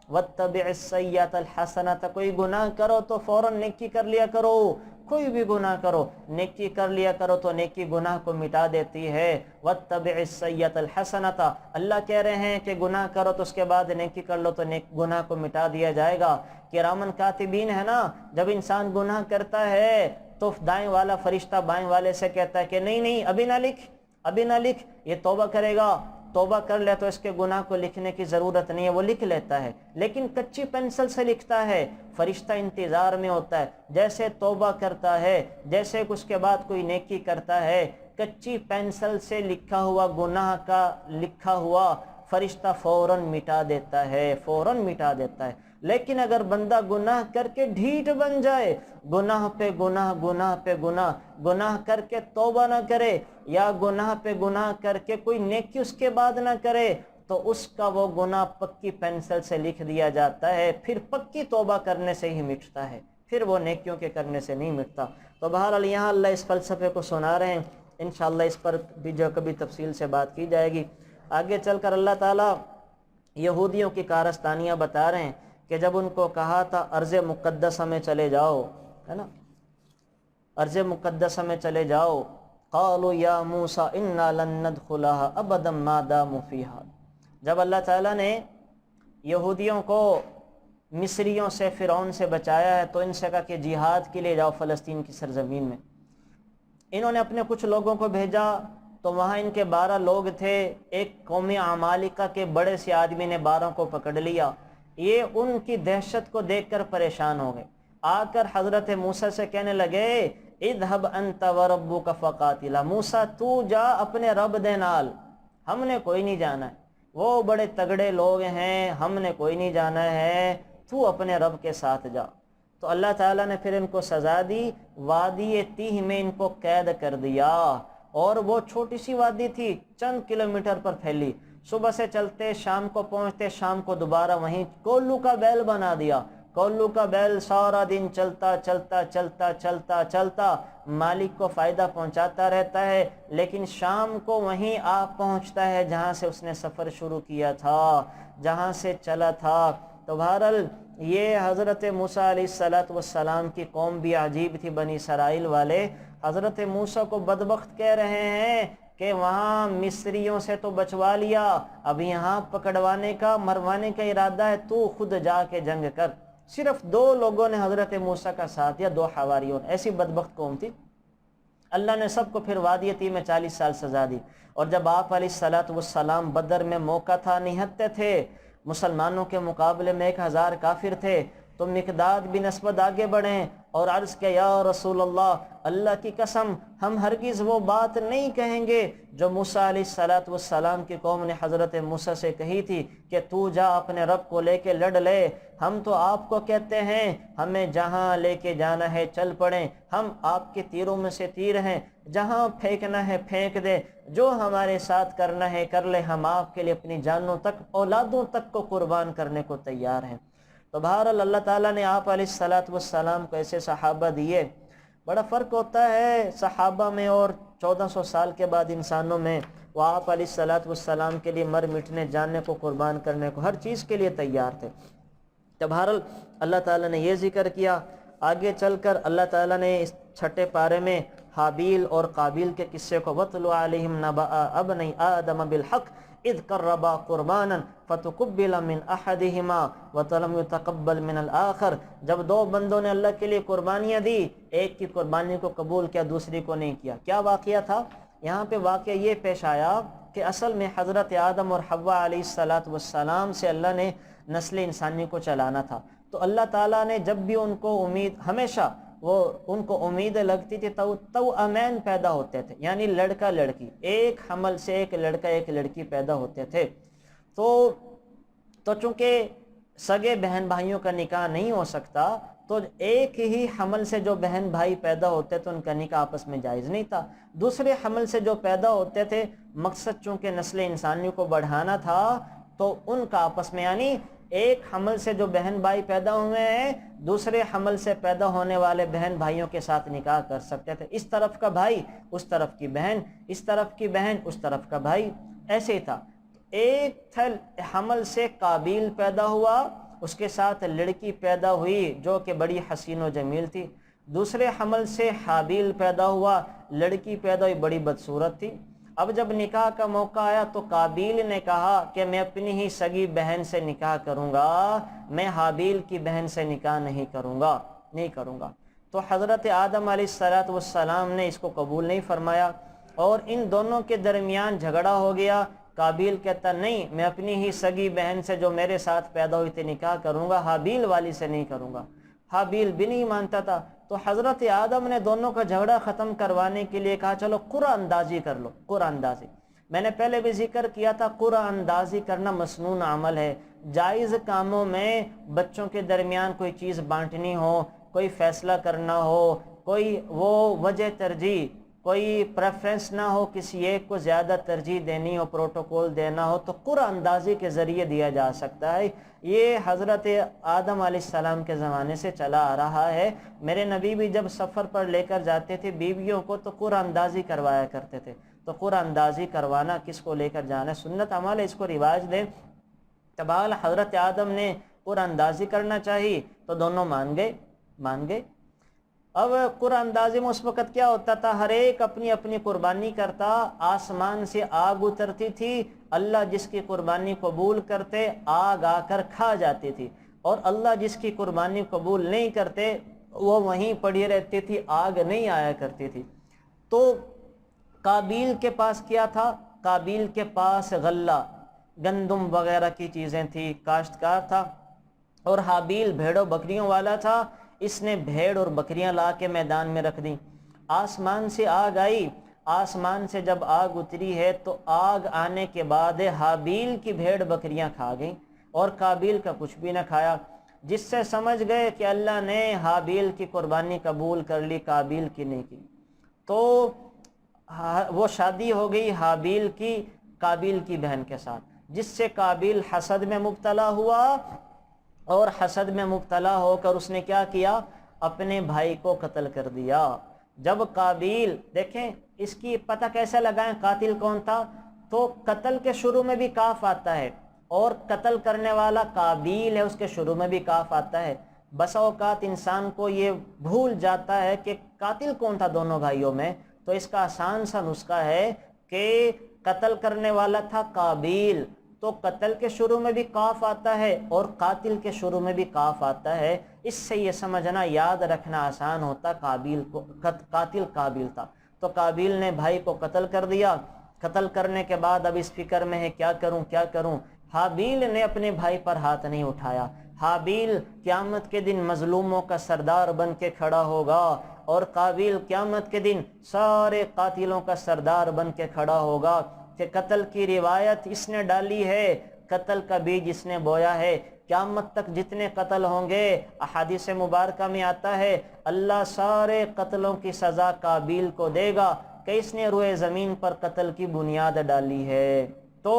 وَاتَّبِعِ السَّيِّئَةَ الْحَسَنَةَ، کوئی گناہ کرو تو فوراً نیکی کر لیا کرو، کوئی بھی گناہ کرو نیکی کر لیا کرو تو نیکی گناہ کو مٹا دیتی ہے۔ وَاتَّبِعِ السَّيِّئَةَ الْحَسَنَةَ، اللہ کہہ رہے ہیں کہ گناہ کرو تو اس کے بعد نیکی کر لو تو گناہ کو مٹا دیا جائے گا۔ کرامن کاتبین ہے نا، جب انسان گناہ کرتا ہے تو دائیں والا فرشتہ بائیں والے سے کہتا ہے کہ نہیں نہیں ابھی نہ لکھ، ابھی نہ لکھ، یہ توبہ کرے گا، توبہ کر لے تو اس کے گناہ کو لکھنے کی ضرورت نہیں ہے، وہ لکھ لیتا ہے، لیکن کچی پینسل سے لکھتا ہے، فرشتہ انتظار میں ہوتا ہے، جیسے توبہ کرتا ہے، جیسے اس کے بعد کوئی نیکی کرتا ہے، کچی پینسل سے لکھا ہوا گناہ کا لکھا ہوا فرشتہ فوراً مٹا دیتا ہے، فوراً مٹا دیتا ہے۔ لیکن اگر بندہ گناہ کر کے ڈھیٹ بن جائے، گناہ پہ گناہ، گناہ پہ گناہ، گناہ کر کے توبہ نہ کرے، یا گناہ پہ گناہ کر کے کوئی نیکی اس کے بعد نہ کرے، تو اس کا وہ گناہ پکی پینسل سے لکھ دیا جاتا ہے، پھر پکی توبہ کرنے سے ہی مٹتا ہے، پھر وہ نیکیوں کے کرنے سے نہیں مٹتا۔ تو بہرحال یہاں اللہ اس فلسفے کو سنا رہے ہیں، انشاءاللہ اس پر بھی جو کبھی تفصیل سے بات کی جائے گی۔ آگے چل کر اللہ تعالیٰ یہودیوں کی کارستانیاں بتا رہے ہیں کہ جب ان کو کہا تھا ارض مقدسہ میں چلے جاؤ، ہے نا، ارض مقدسہ میں چلے جاؤ، قالوا یا موسیٰ انا لن ندخلها ابدا ما داموا فیہا، جب اللہ تعالیٰ نے یہودیوں کو مصریوں سے، فرعون سے بچایا ہے تو ان سے کہا کہ جہاد کے لیے جاؤ فلسطین کی سرزمین میں۔ انہوں نے اپنے کچھ لوگوں کو بھیجا تو وہاں ان کے 12 لوگ تھے، ایک قوم عمالقہ کے بڑے سے آدمی نے 12 کو پکڑ لیا، یہ ان کی دہشت کو دیکھ کر پریشان ہو گئے، آ کر حضرت موسیٰ سے کہنے لگے اذهب انت وربک فقاتلا، موسیٰ تو جا اپنے رب دے نال، ہم نے کوئی نہیں جانا ہے، وہ بڑے تگڑے لوگ ہیں، ہم نے کوئی نہیں جانا ہے، تو اپنے رب کے ساتھ جا۔ تو اللہ تعالیٰ نے پھر ان کو سزا دی، وادی تیہ میں ان کو قید کر دیا، اور وہ چھوٹی سی وادی تھی، چند کلومیٹر پر پھیلی، صبح سے چلتے شام کو پہنچتے، شام کو دوبارہ وہیں کولو کا بیل بنا دیا۔ کولو کا بیل سارا دن چلتا چلتا چلتا چلتا چلتا مالک کو فائدہ پہنچاتا رہتا ہے، لیکن شام کو وہیں آ پہنچتا ہے جہاں سے اس نے سفر شروع کیا تھا، جہاں سے چلا تھا۔ تو بہرحال یہ حضرت موسیٰ علیہ السلام کی قوم بھی عجیب تھی، بنی اسرائیل والے حضرت موسیٰ کو بدبخت کہہ رہے ہیں کہ وہاں مصریوں سے تو بچوا لیا، اب یہاں پکڑوانے کا مروانے کا ارادہ ہے، تو خود جا کے جنگ کر۔ صرف 2 لوگوں نے حضرت موسیٰ کا ساتھ دیا، 2 حواریوں نے، ایسی بدبخت قوم تھی۔ اللہ نے سب کو پھر وادی تیہ میں 40 سال سزا دی، اور جب آپ علیہ السلام بدر میں موقع تھا، نہتے تھے، مسلمانوں کے مقابلے میں 1000 کافر تھے، تو مقداد بن اسود آگے بڑھیں اور عرض کیا، یا رسول اللہ، اللہ کی قسم ہم ہرگز وہ بات نہیں کہیں گے جو موسیٰ علیہ السلام کی قوم نے حضرت موسیٰ سے کہی تھی کہ تو جا اپنے رب کو لے کے لڑ لے۔ ہم تو آپ کو کہتے ہیں ہمیں جہاں لے کے جانا ہے چل پڑیں، ہم آپ کے تیروں میں سے تیر ہیں، جہاں پھینکنا ہے پھینک دے، جو ہمارے ساتھ کرنا ہے کر لے، ہم آپ کے لیے اپنی جانوں تک اولادوں تک کو قربان کرنے کو تیار ہیں۔ تو بہرحال اللہ تعالیٰ نے آپ علیہ السلام کو ایسے صحابہ دیے۔ بڑا فرق ہوتا ہے صحابہ میں اور 1400 سال کے بعد انسانوں میں۔ وہ آپ علیہ السلام کے لیے مر مٹنے جاننے کو قربان کرنے کو ہر چیز کے لیے تیار تھے۔ تو بہرحال اللہ تعالیٰ نے یہ ذکر کیا۔ آگے چل کر اللہ تعالیٰ نے اس 6 پارے میں حابیل اور قابیل کے قصے کو وَاتْلُ عَلَيْهِمْ نَبَأَ ابْنَيْ آدَمَ بِالْحَقِّ اذ قربا قربانا فتقبل من احدهما ولم يتقبل من الاخر، جب 2 بندوں نے اللہ کے لیے قربانیاں دی، ایک کی قربانی کو قبول کیا، دوسری کو نہیں کیا۔ کیا واقعہ تھا یہاں پہ؟ واقعہ یہ پیش آیا کہ اصل میں حضرت آدم اور حوا علیہ السلام سے اللہ نے نسل انسانی کو چلانا تھا، تو اللہ تعالیٰ نے جب بھی ان کو امید، ہمیشہ وہ ان کو امید لگتی تھی تو امین پیدا ہوتے تھے، یعنی لڑکا لڑکی، ایک حمل سے ایک لڑکا ایک لڑکی پیدا ہوتے تھے۔ تو چونکہ سگے بہن بھائیوں کا نکاح نہیں ہو سکتا، تو ایک ہی حمل سے جو بہن بھائی پیدا ہوتے تھے ان کا نکاح آپس میں جائز نہیں تھا۔ دوسرے حمل سے جو پیدا ہوتے تھے، مقصد چونکہ نسل انسانی کو بڑھانا تھا، تو ان کا آپس میں، یعنی ایک حمل سے جو بہن بھائی پیدا ہوئے ہیں، دوسرے حمل سے پیدا ہونے والے بہن بھائیوں کے ساتھ نکاح کر سکتے تھے۔ اس طرف کا بھائی اس طرف کی بہن، اس طرف کی بہن اس طرف کا بھائی، ایسے ہی تھا۔ ایک حمل سے قابیل پیدا ہوا، اس کے ساتھ لڑکی پیدا ہوئی جو کہ بڑی حسین و جمیل تھی۔ دوسرے حمل سے حابیل پیدا ہوا، لڑکی پیدا ہوئی، بڑی بدصورت تھی۔ اب جب نکاح کا موقع آیا تو قابیل نے کہا کہ میں اپنی ہی سگی بہن سے نکاح کروں گا، میں حابیل کی بہن سے نکاح نہیں کروں گا۔ تو حضرت آدم علیہ السلام نے اس کو قبول نہیں فرمایا، اور ان دونوں کے درمیان جھگڑا ہو گیا۔ قابیل کہتا نہیں، میں اپنی ہی سگی بہن سے جو میرے ساتھ پیدا ہوئی تھی نکاح کروں گا، حابیل والی سے نہیں کروں گا۔ حابیل بھی نہیں مانتا تھا۔ تو حضرت آدم نے دونوں کا جھگڑا ختم کروانے کے لیے کہا چلو قرعہ اندازی کر لو۔ قرعہ اندازی میں نے پہلے بھی ذکر کیا تھا، قرعہ اندازی کرنا مسنون عمل ہے۔ جائز کاموں میں بچوں کے درمیان کوئی چیز بانٹنی ہو، کوئی فیصلہ کرنا ہو، کوئی وہ وجہ ترجیح، کوئی پریفرنس نہ ہو، کسی ایک کو زیادہ ترجیح دینی ہو، پروٹوکول دینا ہو، تو قرعہ اندازی کے ذریعے دیا جا سکتا ہے۔ یہ حضرت آدم علیہ السلام کے زمانے سے چلا آ رہا ہے۔ میرے نبی بھی جب سفر پر لے کر جاتے تھے بیویوں کو تو قرعہ اندازی کروایا کرتے تھے۔ تو قرعہ اندازی کروانا، کس کو لے کر جانا ہے، سنت عمل ہے، اس کو رواج دیں۔ تبال حضرت آدم نے قرعہ اندازی کرنا چاہیے تو دونوں مان گئے۔ اب قرعہ اندازی میں اس وقت کیا ہوتا تھا، ہر ایک اپنی اپنی قربانی کرتا، آسمان سے آگ اترتی تھی، اللہ جس کی قربانی قبول کرتے آگ آ کر کھا جاتی تھی، اور اللہ جس کی قربانی قبول نہیں کرتے وہ وہیں پڑی رہتی تھی، آگ نہیں آیا کرتی تھی۔ تو قابیل کے پاس کیا تھا؟ قابیل کے پاس غلہ، گندم وغیرہ کی چیزیں تھی، کاشتکار تھا، اور حابیل بھیڑوں بکریوں والا تھا۔ اس نے بھیڑ اور بکریاں لا کے میدان میں رکھ دیں۔ آسمان سے آگ آئی، آسمان سے جب آگ اتری ہے تو آگ آنے کے بعد حابیل کی بھیڑ بکریاں کھا گئیں اور قابیل کا کچھ بھی نہ کھایا، جس سے سمجھ گئے کہ اللہ نے حابیل کی قربانی قبول کر لی، قابیل کی نہیں کی۔ تو وہ شادی ہو گئی حابیل کی قابیل کی بہن کے ساتھ۔ جس سے قابیل حسد میں مبتلا ہوا، اور حسد میں مبتلا ہو کر اس نے کیا کیا؟ اپنے بھائی کو قتل کر دیا۔ جب قابیل، دیکھیں اس کی پتہ کیسے لگائیں قاتل کون تھا؟ تو قتل کے شروع میں بھی کاف آتا ہے، اور قتل کرنے والا قابیل ہے، اس کے شروع میں بھی کاف آتا ہے۔ بسا اوقات انسان کو یہ بھول جاتا ہے کہ قاتل کون تھا دونوں بھائیوں میں، تو اس کا آسان سا نسخہ ہے کہ قتل کرنے والا تھا قابیل، تو قتل کے شروع میں بھی کاف آتا ہے اور قاتل کے شروع میں بھی کاف آتا ہے۔ اس سے یہ سمجھنا، یاد رکھنا آسان ہوتا قاتل قابیل تھا۔ تو قابیل نے بھائی کو قتل کر دیا۔ قتل کرنے کے بعد اب اس فکر میں ہے کیا کروں کیا کروں۔ حابیل نے اپنے بھائی پر ہاتھ نہیں اٹھایا۔ حابیل قیامت کے دن مظلوموں کا سردار بن کے کھڑا ہوگا، اور قابیل قیامت کے دن سارے قاتلوں کا سردار بن کے کھڑا ہوگا کہ قتل کی روایت اس نے ڈالی ہے، قتل کا بیج اس نے بویا ہے۔ قیامت تک جتنے قتل ہوں گے، احادیث مبارکہ میں آتا ہے اللہ سارے قتلوں کی سزا قابیل کو دے گا کہ اس نے روئے زمین پر قتل کی بنیاد ڈالی ہے۔ تو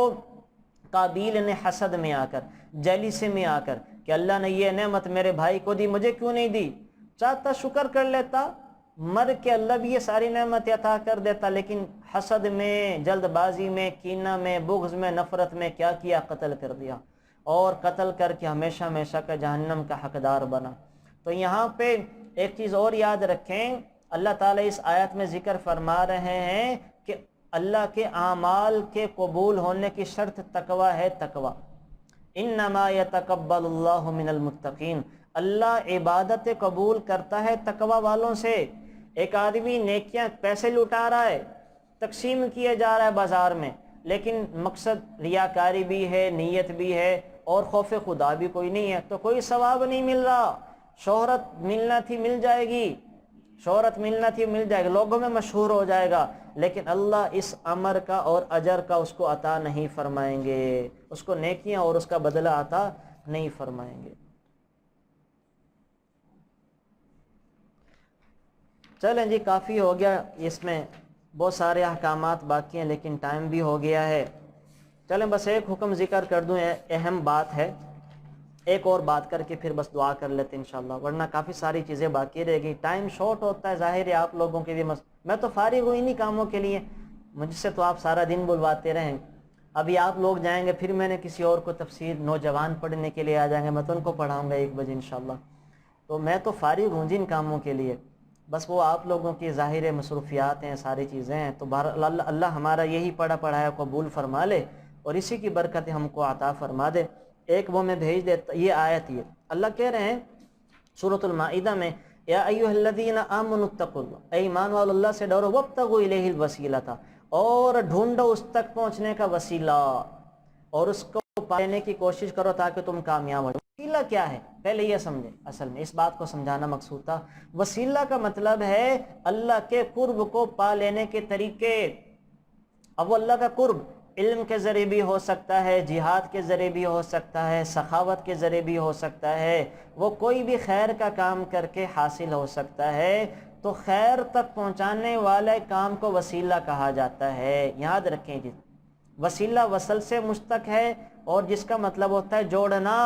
قابیل نے حسد میں آ کر، جیلیسی میں آ کر کہ اللہ نے یہ نعمت میرے بھائی کو دی، مجھے کیوں نہیں دی؟ چاہتا شکر کر لیتا، مر کے اللہ بھی یہ ساری نعمت عطا کر دیتا، لیکن حسد میں، جلد بازی میں، کینہ میں، بغض میں، نفرت میں کیا کیا؟ قتل کر دیا، اور قتل کر کے ہمیشہ ہمیشہ کا جہنم کا حقدار بنا۔ تو یہاں پہ ایک چیز اور یاد رکھیں، اللہ تعالیٰ اس آیت میں ذکر فرما رہے ہیں کہ اللہ کے اعمال کے قبول ہونے کی شرط تقوی ہے، تقوی۔ انما یتقبل اللہ من المتقین، اللہ عبادت قبول کرتا ہے تقوی والوں سے۔ ایک آدمی نیکیاں، پیسے لٹا رہا ہے، تقسیم کیے جا رہا ہے بازار میں، لیکن مقصد ریاکاری بھی ہے، نیت بھی ہے، اور خوف خدا بھی کوئی نہیں ہے، تو کوئی ثواب نہیں مل رہا۔ شہرت ملنا تھی مل جائے گی، شہرت ملنا تھی مل جائے گی، لوگوں میں مشہور ہو جائے گا، لیکن اللہ اس امر کا اور اجر کا اس کو عطا نہیں فرمائیں گے، اس کو نیکیاں اور اس کا بدلہ عطا نہیں فرمائیں گے۔ چلیں جی، کافی ہو گیا، اس میں بہت سارے احکامات باقی ہیں لیکن ٹائم بھی ہو گیا ہے۔ چلیں بس ایک حکم ذکر کر دوں، اہم بات ہے، ایک اور بات کر کے پھر بس دعا کر لیتے انشاءاللہ، ورنہ کافی ساری چیزیں باقی رہ گئی، ٹائم شارٹ ہوتا ہے، ظاہر ہے آپ لوگوں کے بھی میں تو فارغ ہوئی نہیں کاموں کے لیے، مجھ سے تو آپ سارا دن بلواتے رہیں، ابھی آپ لوگ جائیں گے، پھر میں نے کسی اور کو تفسیر نوجوان پڑھنے کے لیے آ جائیں گے، میں تو ان کو پڑھاؤں گا 1 بجے انشاءاللہ، تو میں تو فارغ ہوں جن کاموں کے لیے، بس وہ آپ لوگوں کی ظاہر مصروفیات ہیں، ساری چیزیں ہیں، تو اللہ ہمارا یہی پڑھا پڑھایا قبول فرما لے اور اسی کی برکت ہم کو عطا فرما دے۔ ایک وہ میں بھیج دیتا، یہ آیت، یہ اللہ کہہ رہے ہیں سورۃ المائدہ میں، یا ایھا الذین آمنوا اتقوا اللہ، اے ایمان والو اللہ سے ڈرو، وابتغوا الیہ الوسیلۃ، اور ڈھونڈو اس تک پہنچنے کا وسیلہ، اور اس کو پانے کی کوشش کرو تاکہ تم کامیاب ہو۔ وسیلہ کیا ہے پہلے یہ سمجھیں، اصل میں اس بات کو سمجھانا مقصود تھا۔ وسیلہ کا مطلب ہے اللہ کے قرب کو پا لینے کے طریقے۔ اب وہ اللہ کا قرب علم کے ذریعے بھی ہو سکتا ہے، جہاد کے ذریعے بھی ہو سکتا ہے، سخاوت کے ذریعے بھی ہو سکتا ہے، وہ کوئی بھی خیر کا کام کر کے حاصل ہو سکتا ہے، تو خیر تک پہنچانے والے کام کو وسیلہ کہا جاتا ہے۔ یاد رکھیں جی، وسیلہ وصل سے مشتق ہے، اور جس کا مطلب ہوتا ہے جوڑنا،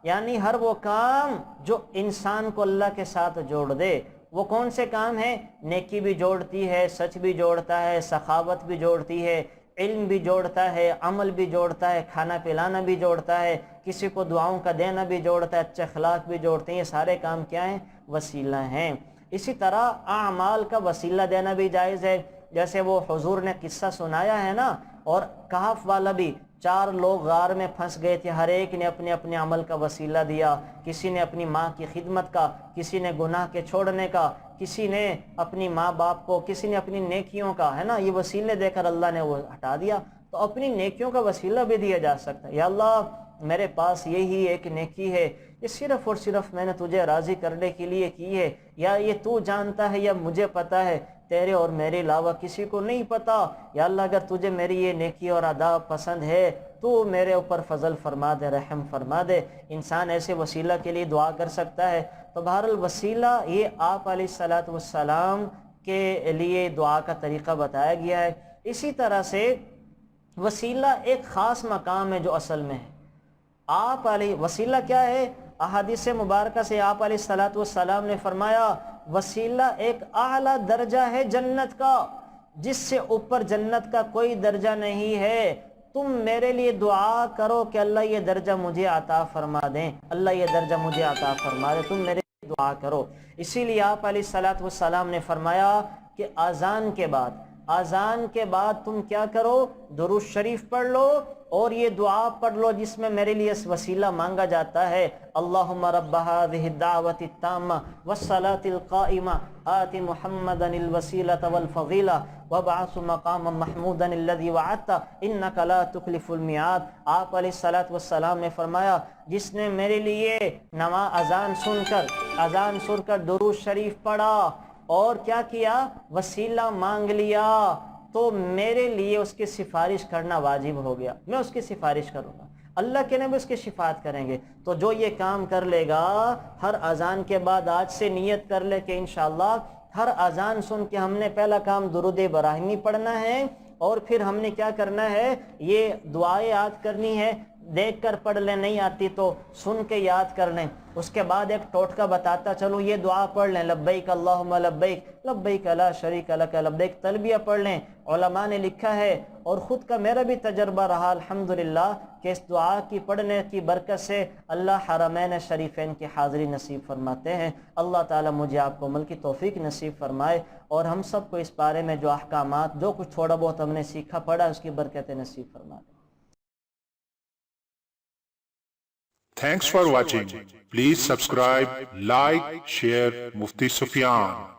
یعنی ہر وہ کام جو انسان کو اللہ کے ساتھ جوڑ دے۔ وہ کون سے کام ہیں؟ نیکی بھی جوڑتی ہے، سچ بھی جوڑتا ہے، سخاوت بھی جوڑتی ہے، علم بھی جوڑتا ہے، عمل بھی جوڑتا ہے، کھانا پلانا بھی جوڑتا ہے، کسی کو دعاؤں کا دینا بھی جوڑتا ہے، اچھے اخلاق بھی جوڑتے ہیں، یہ سارے کام کیا ہیں؟ وسیلہ ہیں۔ اسی طرح اعمال کا وسیلہ دینا بھی جائز ہے، جیسے وہ حضور نے قصہ سنایا ہے نا، اور کہف والا بھی، 4 لوگ غار میں پھنس گئے تھے، ہر ایک نے اپنے اپنے عمل کا وسیلہ دیا، کسی نے اپنی ماں کی خدمت کا، کسی نے گناہ کے چھوڑنے کا، کسی نے اپنی ماں باپ کو، کسی نے اپنی نیکیوں کا، ہے نا، یہ وسیلے دے کر اللہ نے وہ ہٹا دیا۔ تو اپنی نیکیوں کا وسیلہ بھی دیا جا سکتا ہے، یا اللہ میرے پاس یہی ایک نیکی ہے، یہ صرف اور صرف میں نے تجھے راضی کرنے کے لیے کی ہے، یا یہ تو جانتا ہے یا مجھے پتا ہے، تیرے اور میرے علاوہ کسی کو نہیں پتا، یا اللہ اگر تجھے میری یہ نیکی اور ادا پسند ہے تو میرے اوپر فضل فرما دے، رحم فرما دے۔ انسان ایسے وسیلہ کے لیے دعا کر سکتا ہے۔ تو بہرحال وسیلہ یہ آپ علیہ الصلوۃ والسلام کے لیے دعا کا طریقہ بتایا گیا ہے۔ اسی طرح سے وسیلہ ایک خاص مقام ہے جو اصل میں ہے. آپ علیہ وسیلہ کیا ہے؟ احادیث مبارکہ سے آپ علیہ الصلوۃ والسلام نے فرمایا وسیلہ ایک اعلیٰ درجہ ہے جنت کا، جس سے اوپر جنت کا کوئی درجہ نہیں ہے. تم میرے لیے دعا کرو کہ اللہ یہ درجہ مجھے عطا فرما دیں، اللہ یہ درجہ مجھے عطا فرما دیں، تم میرے لیے دعا کرو. اسی لیے آپ علیہ الصلوۃ والسلام نے فرمایا کہ اذان کے بعد تم کیا کرو؟ درود شریف پڑھ لو اور یہ دعا پڑھ لو جس میں میرے لیے وسیلہ مانگا جاتا ہے. اللہم رب هذه الدعوة التامة والصلاة القائمة آت محمدا الوسیلة والفضیلہ وابعث مقاما محمودا الذي وعدته انك لا تخلف الميعاد. آپ علیہ الصلوۃ والسلام نے فرمایا جس نے میرے لیے اذان سن کر درود شریف پڑھا اور کیا کیا؟ وسیلہ مانگ لیا، تو میرے لیے اس کی سفارش کرنا واجب ہو گیا، میں اس کی سفارش کروں گا، اللہ کے نبی اس کی شفاعت کریں گے. تو جو یہ کام کر لے گا ہر اذان کے بعد آج سے نیت کر لے کہ انشاءاللہ ہر اذان سن کے ہم نے پہلا کام درود ابراہیمی پڑھنا ہے اور پھر ہم نے کیا کرنا ہے؟ یہ دعائیں یاد کرنی ہے. دیکھ کر پڑھ لیں، نہیں آتی تو سن کے یاد کر لیں. اس کے بعد ایک ٹوٹکا بتاتا چلو یہ دعا پڑھ لیں، لبیک اللہم لبیک لبیک لا شریک لک لبیک، تلبیہ پڑھ لیں. علماء نے لکھا ہے اور خود کا میرا بھی تجربہ رہا الحمدللہ کہ اس دعا کی پڑھنے کی برکت سے اللہ حرمین شریفین کی حاضری نصیب فرماتے ہیں. اللہ تعالیٰ مجھے آپ کو عمل کی توفیق نصیب فرمائے اور ہم سب کو اس بارے میں جو احکامات جو کچھ تھوڑا بہت ہم نے سیکھا پڑھا اس کی برکت نصیب فرمائے. Thanks for watching. Please subscribe, like, share Mufti Sufyan.